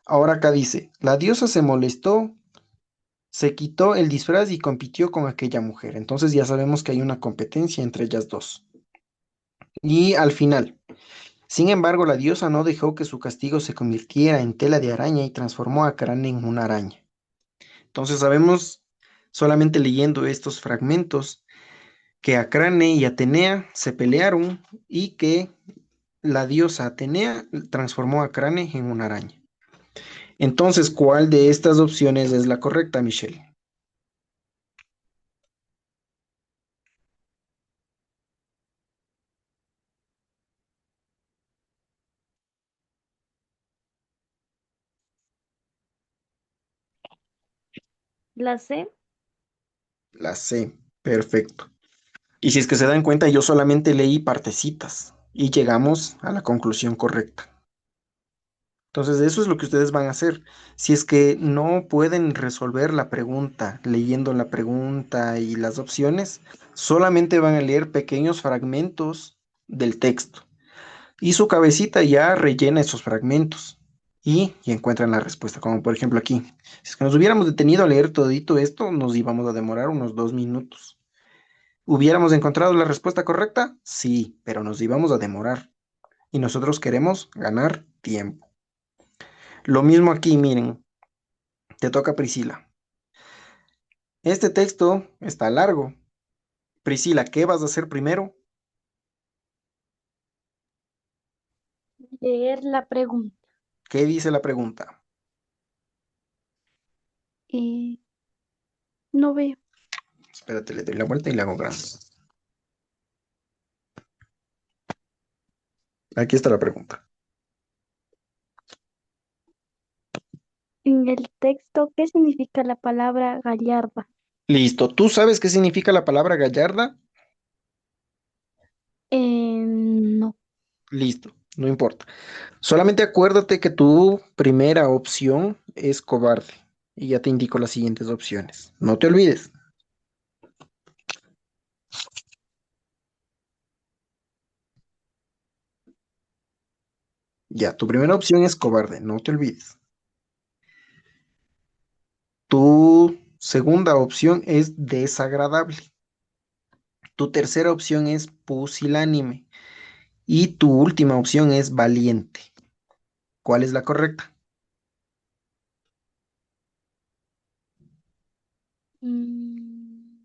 Ahora acá dice, la diosa se molestó, se quitó el disfraz y compitió con aquella mujer. Entonces ya sabemos que hay una competencia entre ellas dos. Y al final, sin embargo, la diosa no dejó que su castigo se convirtiera en tela de araña y transformó a Crane en una araña. Entonces sabemos, solamente leyendo estos fragmentos, que Acrane y Atenea se pelearon y que la diosa Atenea transformó a Acrane en una araña. Entonces, ¿cuál de estas opciones es la correcta, Michelle? La C. La C. Perfecto. Y si es que se dan cuenta, yo solamente leí partecitas y llegamos a la conclusión correcta. Entonces, eso es lo que ustedes van a hacer. Si es que no pueden resolver la pregunta leyendo la pregunta y las opciones, solamente van a leer pequeños fragmentos del texto. Y su cabecita ya rellena esos fragmentos y encuentran la respuesta. Como por ejemplo aquí. Si es que nos hubiéramos detenido a leer todito esto, nos íbamos a demorar unos 2 minutos. ¿Hubiéramos encontrado la respuesta correcta? Sí, pero nos íbamos a demorar. Y nosotros queremos ganar tiempo. Lo mismo aquí, miren, te toca Priscila. Este texto está largo. Priscila, ¿qué vas a hacer primero? Leer la pregunta. ¿Qué dice la pregunta? Eh, no veo. Espérate, le doy la vuelta y le hago grande. Aquí está la pregunta. En el texto, ¿qué significa la palabra gallarda? Listo. ¿Tú sabes qué significa la palabra gallarda? No. Listo, no importa. Solamente acuérdate que tu primera opción es cobarde. Y ya te indico las siguientes opciones. No te olvides. Ya, tu primera opción es cobarde, no te olvides. Tu segunda opción es desagradable. Tu tercera opción es pusilánime. Y tu última opción es valiente. ¿Cuál es la correcta? Mm,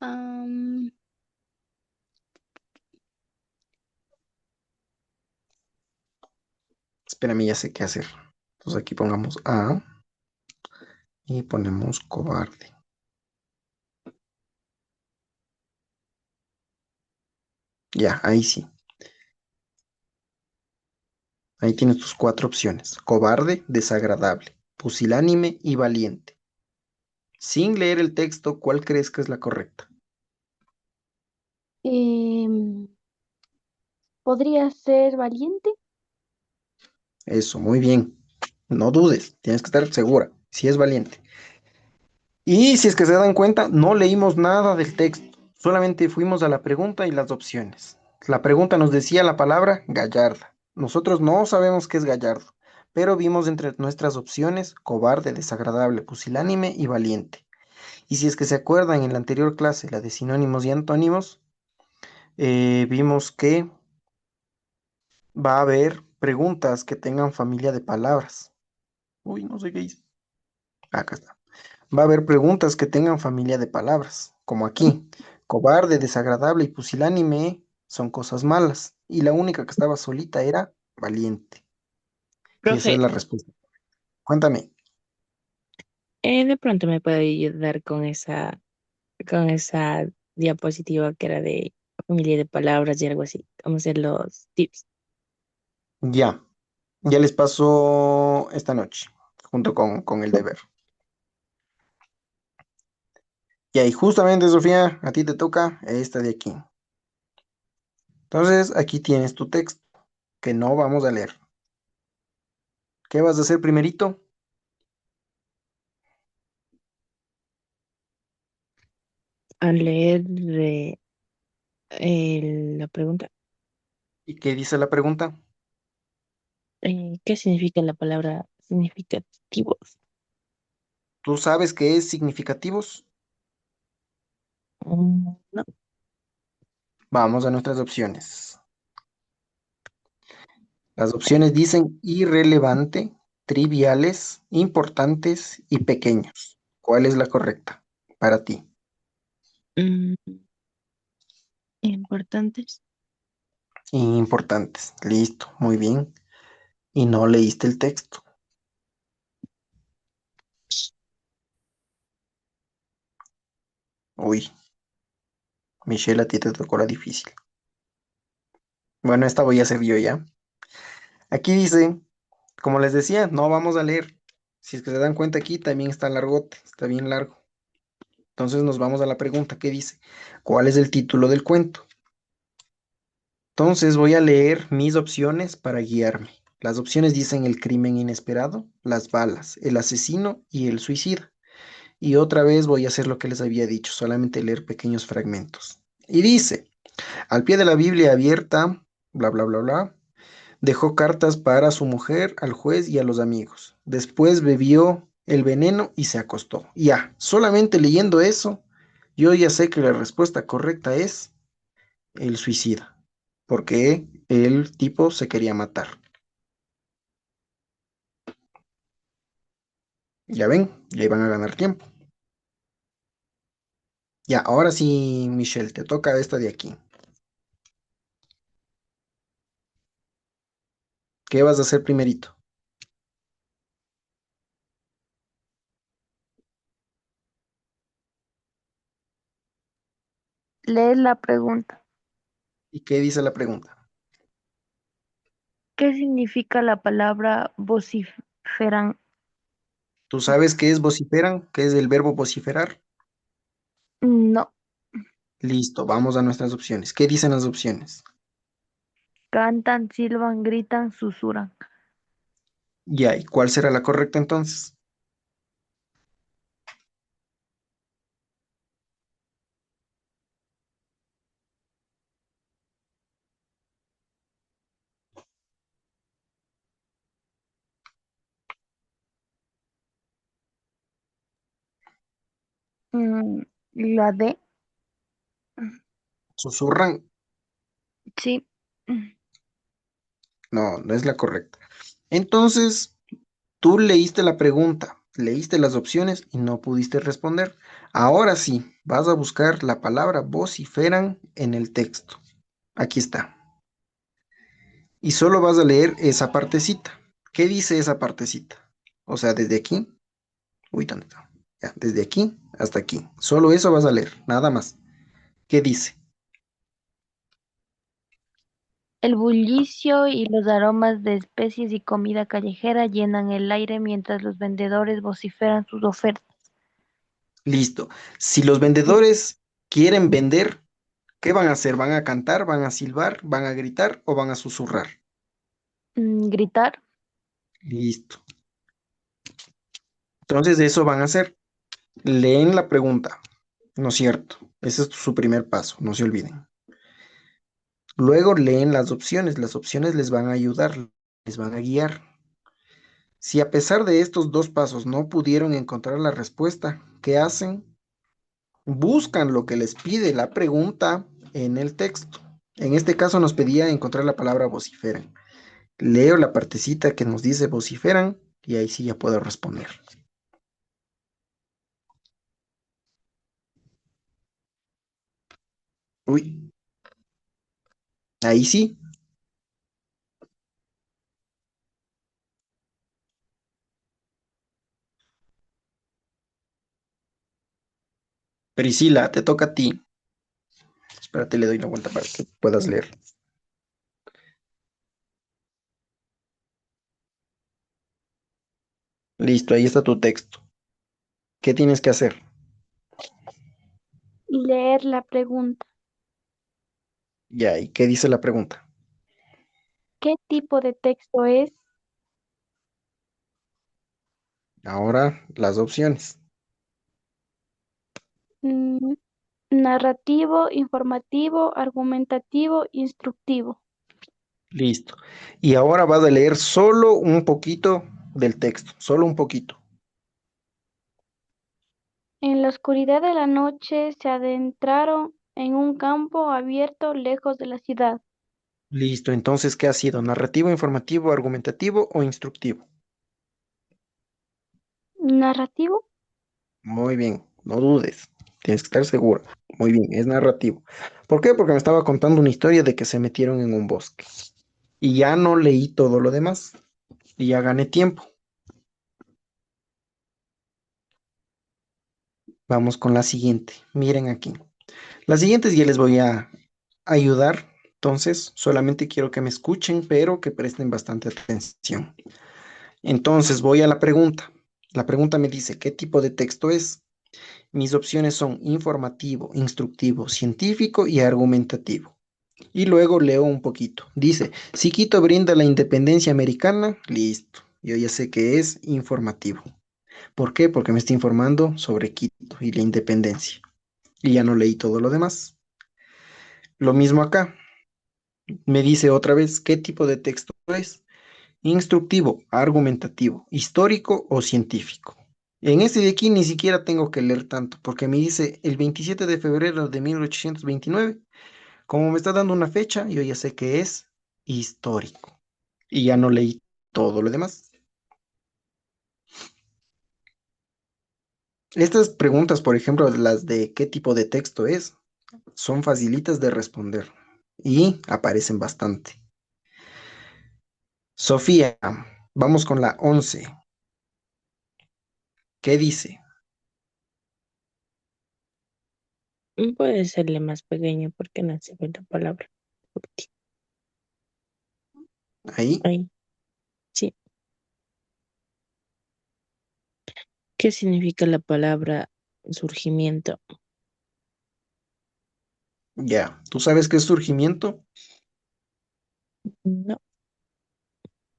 am, Espérame, ya sé qué hacer. Entonces aquí pongamos A y ponemos cobarde. Ya, ahí sí. Ahí tienes tus cuatro opciones. Cobarde, desagradable, pusilánime y valiente. Sin leer el texto, ¿cuál crees que es la correcta? em, ¿Podría ser valiente? Eso, muy bien. No dudes, tienes que estar segura. Si es valiente. Y si es que se dan cuenta, no leímos nada del texto. Solamente fuimos a la pregunta y las opciones. La pregunta nos decía la palabra gallarda. Nosotros no sabemos qué es gallardo, pero vimos entre nuestras opciones cobarde, desagradable, pusilánime y valiente. Y si es que se acuerdan en la anterior clase, la de sinónimos y antónimos, vimos que va a haber preguntas que tengan familia de palabras. Uy, no sé qué hice. Acá está. Va a haber preguntas que tengan familia de palabras, como aquí. Cobarde, desagradable y pusilánime son cosas malas. Y la única que estaba solita era valiente. Y esa es Profe, la respuesta. Cuéntame. de pronto me puede ayudar con esa diapositiva que era de familia de palabras y algo así. Vamos a hacer los tips. Ya, ya les paso esta noche, junto con el deber. Y ahí justamente, Sofía, a ti te toca esta de aquí. Entonces, aquí tienes tu texto, que no vamos a leer. ¿Qué vas a hacer primerito? A leer la pregunta. ¿Y qué dice la pregunta? ¿Qué significa la palabra significativos? ¿Tú sabes qué es significativos? No. Vamos a nuestras opciones. Las opciones dicen irrelevante, triviales, importantes y pequeños. ¿Cuál es la correcta para ti? Mm, importantes. Importantes. Listo, muy bien. Y no leíste el texto. Uy, Michelle, a ti te tocó la difícil. Bueno, esta voy a hacer yo ya. Aquí dice, como les decía, no vamos a leer. Si es que se dan cuenta aquí, también está largote, está bien largo. Entonces nos vamos a la pregunta, ¿qué dice? ¿Cuál es el título del cuento? Entonces voy a leer mis opciones para guiarme. Las opciones dicen el crimen inesperado, las balas, el asesino y el suicida. Y otra vez voy a hacer lo que les había dicho, solamente leer pequeños fragmentos. Y dice, al pie de la Biblia abierta, bla, bla, bla, bla, dejó cartas para su mujer, al juez y a los amigos. Después bebió el veneno y se acostó. Ya, solamente leyendo eso, yo ya sé que la respuesta correcta es el suicida, porque el tipo se quería matar. Ya ven, ya iban a ganar tiempo. Ya, ahora sí, Michelle, te toca esta de aquí. ¿Qué vas a hacer primerito? Leer la pregunta. ¿Y qué dice la pregunta? ¿Qué significa la palabra vociferan? ¿Tú sabes qué es vociferan? ¿Qué es el verbo vociferar? No, Listo, vamos a nuestras opciones. ¿Qué dicen las opciones? cantan, silban, gritan, susurran. Ya, ¿y cuál será la correcta entonces? Mm, la D, ¿Susurran? sí. No, no es la correcta. Entonces, tú leíste la pregunta, leíste las opciones y no pudiste responder. Ahora sí, vas a buscar la palabra vociferan en el texto. Aquí está. Y solo vas a leer esa partecita. ¿Qué dice esa partecita? O sea, desde aquí, uy, ¿dónde está? Ya, desde aquí hasta aquí. Solo eso vas a leer, nada más. ¿Qué dice? El bullicio y los aromas de especies y comida callejera llenan el aire mientras los vendedores vociferan sus ofertas. Listo. Si los vendedores quieren vender, ¿qué van a hacer? ¿Van a cantar, van a silbar, van a gritar o van a susurrar? Gritar. Listo. Entonces eso van a hacer. Leen la pregunta, ¿no es cierto? Ese es su primer paso, no se olviden. Luego leen las opciones les van a ayudar, les van a guiar. Si a pesar de estos dos pasos no pudieron encontrar la respuesta, ¿qué hacen? Buscan lo que les pide la pregunta en el texto. En este caso nos pedía encontrar la palabra vociferan. Leo la partecita que nos dice vociferan y ahí sí ya puedo responder. Uy, ahí sí. Priscila, te toca a ti. Espérate, le doy la vuelta para que puedas Mm, leer. Listo, ahí está tu texto. ¿Qué tienes que hacer? Leer la pregunta. Ya, ¿y qué dice la pregunta? ¿Qué tipo de texto es? Ahora las opciones. Mm, narrativo, informativo, argumentativo, instructivo. Listo. Y ahora vas a leer solo un poquito del texto, solo un poquito. En la oscuridad de la noche se adentraron en un campo abierto lejos de la ciudad. Listo, entonces, ¿qué ha sido? ¿Narrativo, informativo, argumentativo o instructivo? Narrativo. Muy bien, no dudes, tienes que estar seguro. Muy bien, es narrativo. ¿Por qué? Porque me estaba contando una historia de que se metieron en un bosque. Y ya no leí todo lo demás. Y ya gané tiempo. Vamos con la siguiente. Miren aquí. Las siguientes ya les voy a ayudar. Entonces, solamente quiero que me escuchen, pero que presten bastante atención. Entonces, voy a la pregunta. La pregunta me dice, ¿qué tipo de texto es? Mis opciones son informativo, instructivo, científico y argumentativo. Y luego leo un poquito. Dice, si Quito brinda la independencia americana, listo. Yo ya sé que es informativo. ¿Por qué? Porque me está informando sobre Quito y la independencia. Y ya no leí todo lo demás. Lo mismo acá. Me dice otra vez, ¿qué tipo de texto es? Instructivo, argumentativo, histórico o científico. En este de aquí ni siquiera tengo que leer tanto, porque me dice el 27 de febrero de 1829. Como me está dando una fecha, yo ya sé que es histórico. Y ya no leí todo lo demás. Estas preguntas, por ejemplo, las de qué tipo de texto es, son facilitas de responder y aparecen bastante. Sofía, vamos con la 11. ¿Qué dice? puede serle más pequeño porque no se ve la palabra. Ahí, Ahí, sí. ¿Qué significa la palabra surgimiento? ya. ¿Tú sabes qué es surgimiento? No,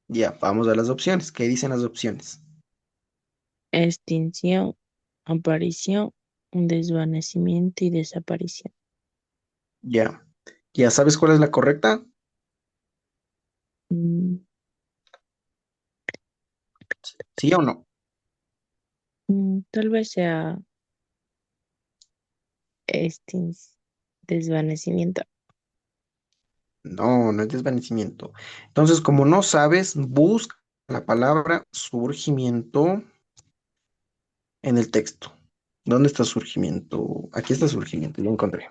Ya, vamos a las opciones. ¿Qué dicen las opciones? extinción, aparición, desvanecimiento y desaparición. Ya. ¿Ya sabes cuál es la correcta? Mm, ¿Sí o no? tal vez sea extin- desvanecimiento. No, no es desvanecimiento. Entonces, como no sabes, busca la palabra surgimiento en el texto. ¿Dónde está surgimiento? Aquí está surgimiento, lo encontré.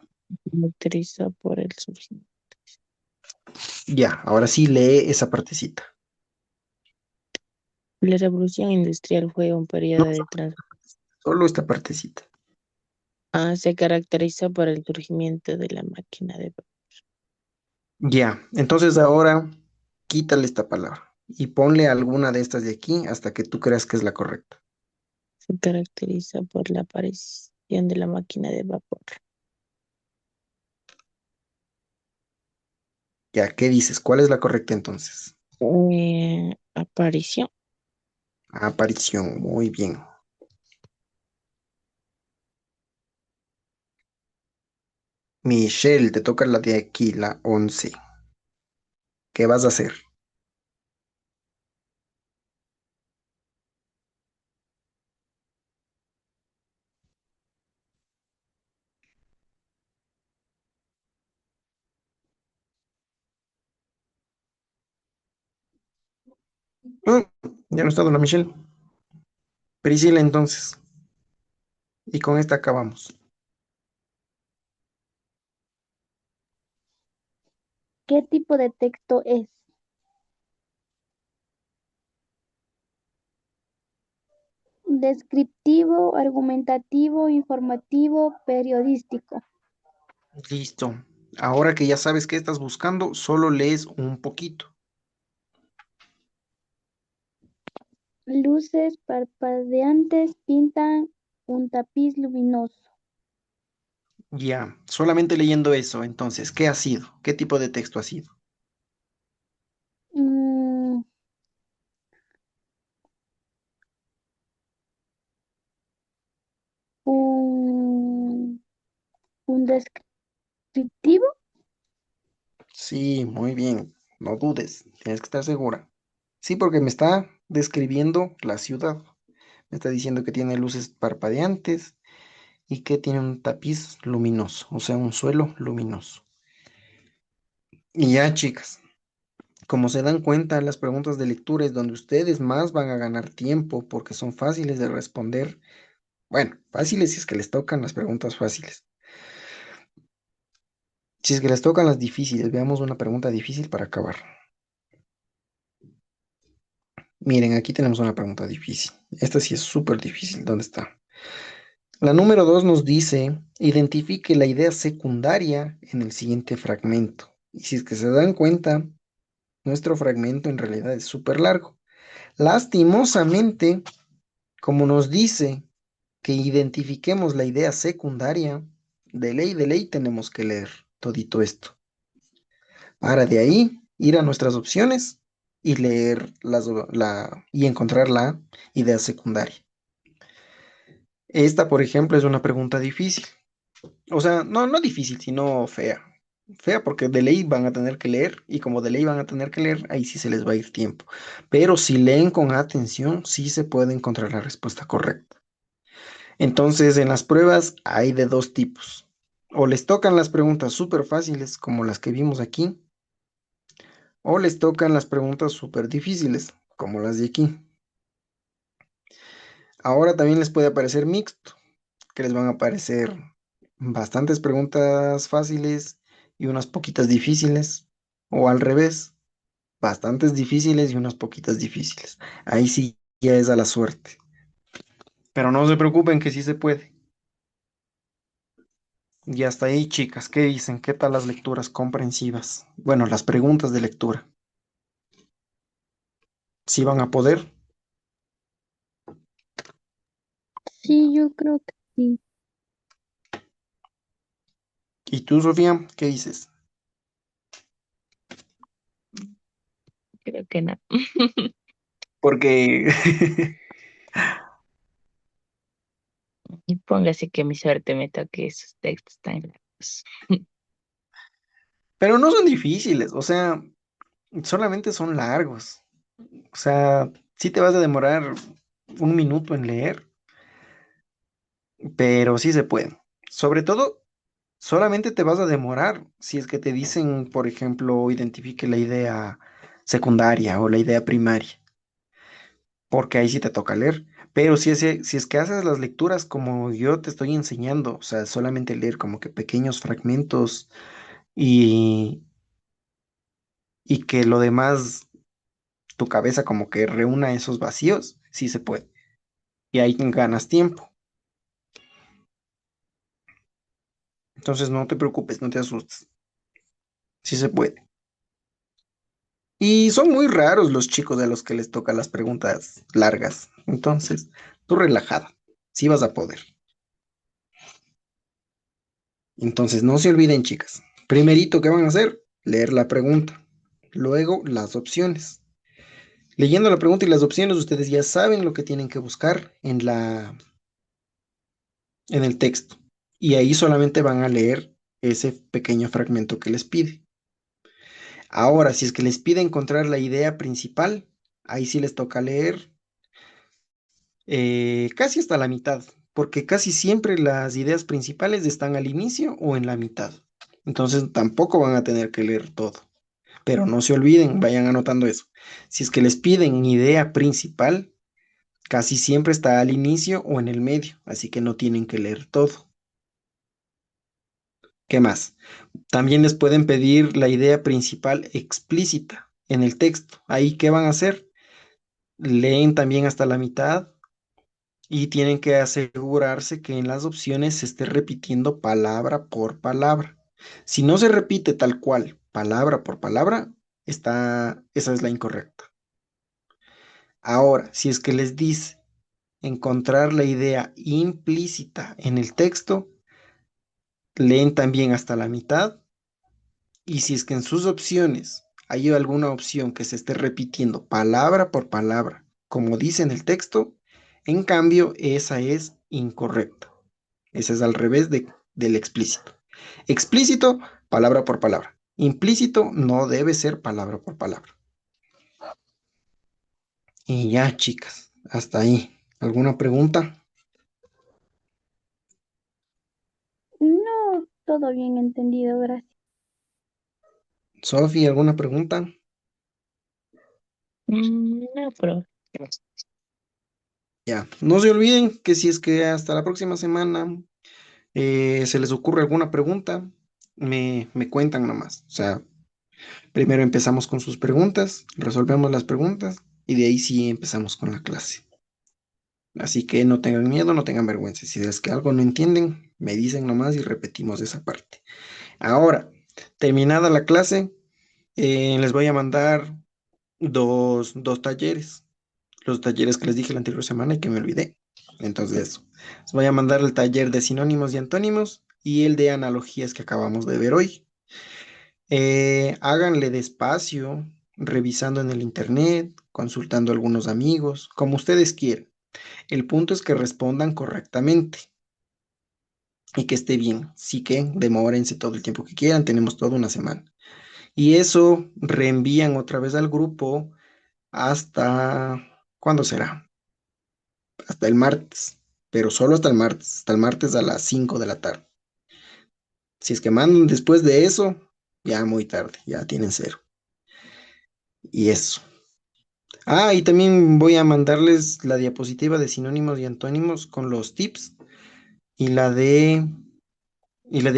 Caracteriza por el surgimiento. Ya, ahora sí lee esa partecita. La revolución industrial fue un No, periodo de transformación. solo esta partecita. Se caracterizó por el surgimiento de la máquina de vapor. Ya, entonces ahora quítale esta palabra y ponle alguna de estas de aquí hasta que tú creas que es la correcta. Se caracteriza por la aparición de la máquina de vapor. Ya, ¿qué dices? ¿Cuál es la correcta entonces? Aparición. Aparición, muy bien. Michelle, te toca la de aquí, la 11. ¿Qué vas a hacer? Ah, ya no está la Michelle. Priscila entonces. Y con esta acabamos. ¿Qué tipo de texto es? Descriptivo, argumentativo, informativo, periodístico. Listo. Ahora que ya sabes qué estás buscando, solo lees un poquito. Luces parpadeantes pintan un tapiz luminoso. Ya, solamente leyendo eso, entonces, ¿qué ha sido? ¿Qué tipo de texto ha sido? Mm, un, un descriptivo. Sí, muy bien. No dudes, tienes que estar segura. Sí, porque me está describiendo la ciudad. Me está diciendo que tiene luces parpadeantes y que tiene un tapiz luminoso, o sea, un suelo luminoso. Y ya, chicas, como se dan cuenta, las preguntas de lectura es donde ustedes más van a ganar tiempo porque son fáciles de responder. Bueno, fáciles si es que les tocan las preguntas fáciles. Si es que les tocan las difíciles, veamos una pregunta difícil para acabar. Miren, aquí tenemos una pregunta difícil. Esta sí es súper difícil. ¿Dónde está? La número 2 nos dice, identifique la idea secundaria en el siguiente fragmento. Y si es que se dan cuenta, nuestro fragmento en realidad es súper largo. Lastimosamente, como nos dice que identifiquemos la idea secundaria, de ley tenemos que leer todito esto. Para de ahí ir a nuestras opciones y leer y encontrar la idea secundaria. Esta, por ejemplo, es una pregunta difícil. O sea, no difícil, sino fea. Fea porque de ley van a tener que leer y como de ley van a tener que leer, ahí sí se les va a ir tiempo. Pero si leen con atención, sí se puede encontrar la respuesta correcta. Entonces, en las pruebas hay de dos tipos. O les tocan las preguntas súper fáciles, como las que vimos aquí, o les tocan las preguntas súper difíciles, como las de aquí. Ahora también les puede aparecer mixto, que les van a aparecer bastantes preguntas fáciles y unas poquitas difíciles, o al revés, bastantes difíciles y unas poquitas difíciles. Ahí sí ya es a la suerte. Pero no se preocupen que sí se puede. Y hasta ahí, chicas, ¿qué dicen? ¿Qué tal las lecturas comprensivas? Bueno, las preguntas de lectura. ¿Sí van a poder? Sí, yo creo que sí. ¿Y tú, Sofía, qué dices? Creo que no. Porque... Y póngase que mi suerte me toque esos textos tan largos. Pero no son difíciles, o sea, solamente son largos. O sea, sí te vas a demorar un minuto en leer, pero sí se puede. Sobre todo, solamente te vas a demorar si es que te dicen, por ejemplo, identifique la idea secundaria o la idea primaria, porque ahí sí te toca leer. Pero si es que haces las lecturas como yo te estoy enseñando, o sea, solamente leer como que pequeños fragmentos y, y que lo demás, tu cabeza como que reúna esos vacíos, sí se puede. Y ahí ganas tiempo. Entonces no te preocupes, no te asustes. Sí se puede. Y son muy raros los chicos a los que les toca las preguntas largas. Entonces, tú relajada. Sí vas a poder. Entonces, no se olviden, chicas. Primerito, ¿qué van a hacer? Leer la pregunta. Luego, las opciones. Leyendo la pregunta y las opciones, ustedes ya saben lo que tienen que buscar en el texto. Y ahí solamente van a leer ese pequeño fragmento que les pide. Ahora, si es que les pide encontrar la idea principal, ahí sí les toca leer casi hasta la mitad, porque casi siempre las ideas principales están al inicio o en la mitad. Entonces tampoco van a tener que leer todo. Pero no se olviden, vayan anotando eso. Si es que les piden idea principal, casi siempre está al inicio o en el medio, así que no tienen que leer todo. ¿Qué más? También les pueden pedir la idea principal explícita en el texto. Ahí, ¿qué van a hacer? Leen también hasta la mitad y tienen que asegurarse que en las opciones se esté repitiendo palabra por palabra. Si no se repite tal cual, palabra por palabra, esa es la incorrecta. Ahora, si es que les dice encontrar la idea implícita en el texto, leen también hasta la mitad y si es que en sus opciones hay alguna opción que se esté repitiendo palabra por palabra, como dice en el texto, en cambio, esa es incorrecta. Esa es al revés del explícito. Explícito, palabra por palabra. Implícito no debe ser palabra por palabra. Y ya, chicas, hasta ahí. ¿Alguna pregunta? No, todo bien entendido, gracias. Sofi, ¿alguna pregunta? No, pero Ya, no se olviden que si es que hasta la próxima semana se les ocurre alguna pregunta, me cuentan nomás. O sea, primero empezamos con sus preguntas, resolvemos las preguntas y de ahí sí empezamos con la clase. Así que no tengan miedo, no tengan vergüenza. Si es que algo no entienden, me dicen nomás y repetimos esa parte. Ahora, terminada la clase, les voy a mandar dos talleres. Los talleres que les dije la anterior semana y que me olvidé. Entonces, les voy a mandar el taller de sinónimos y antónimos y el de analogías que acabamos de ver hoy. Háganle despacio, revisando en el internet, consultando a algunos amigos, como ustedes quieran. El punto es que respondan correctamente y que esté bien. Sí que demórense todo el tiempo que quieran, tenemos toda una semana. Y eso reenvían otra vez al grupo hasta, ¿cuándo será? Hasta el martes, pero solo hasta el martes a las 5 de la tarde. Si es que mandan después de eso, ya muy tarde, ya tienen cero. Y eso. Ah, y también voy a mandarles la diapositiva de sinónimos y antónimos con los tips y la de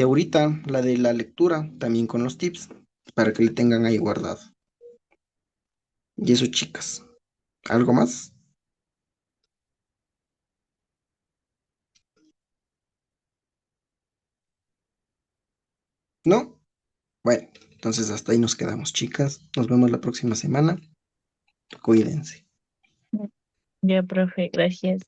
ahorita, la de la lectura, también con los tips, para que le tengan ahí guardado. Y eso, chicas. ¿Algo más? ¿No? Bueno, entonces hasta ahí nos quedamos, chicas. Nos vemos la próxima semana. Cuídense. ya, profe, gracias.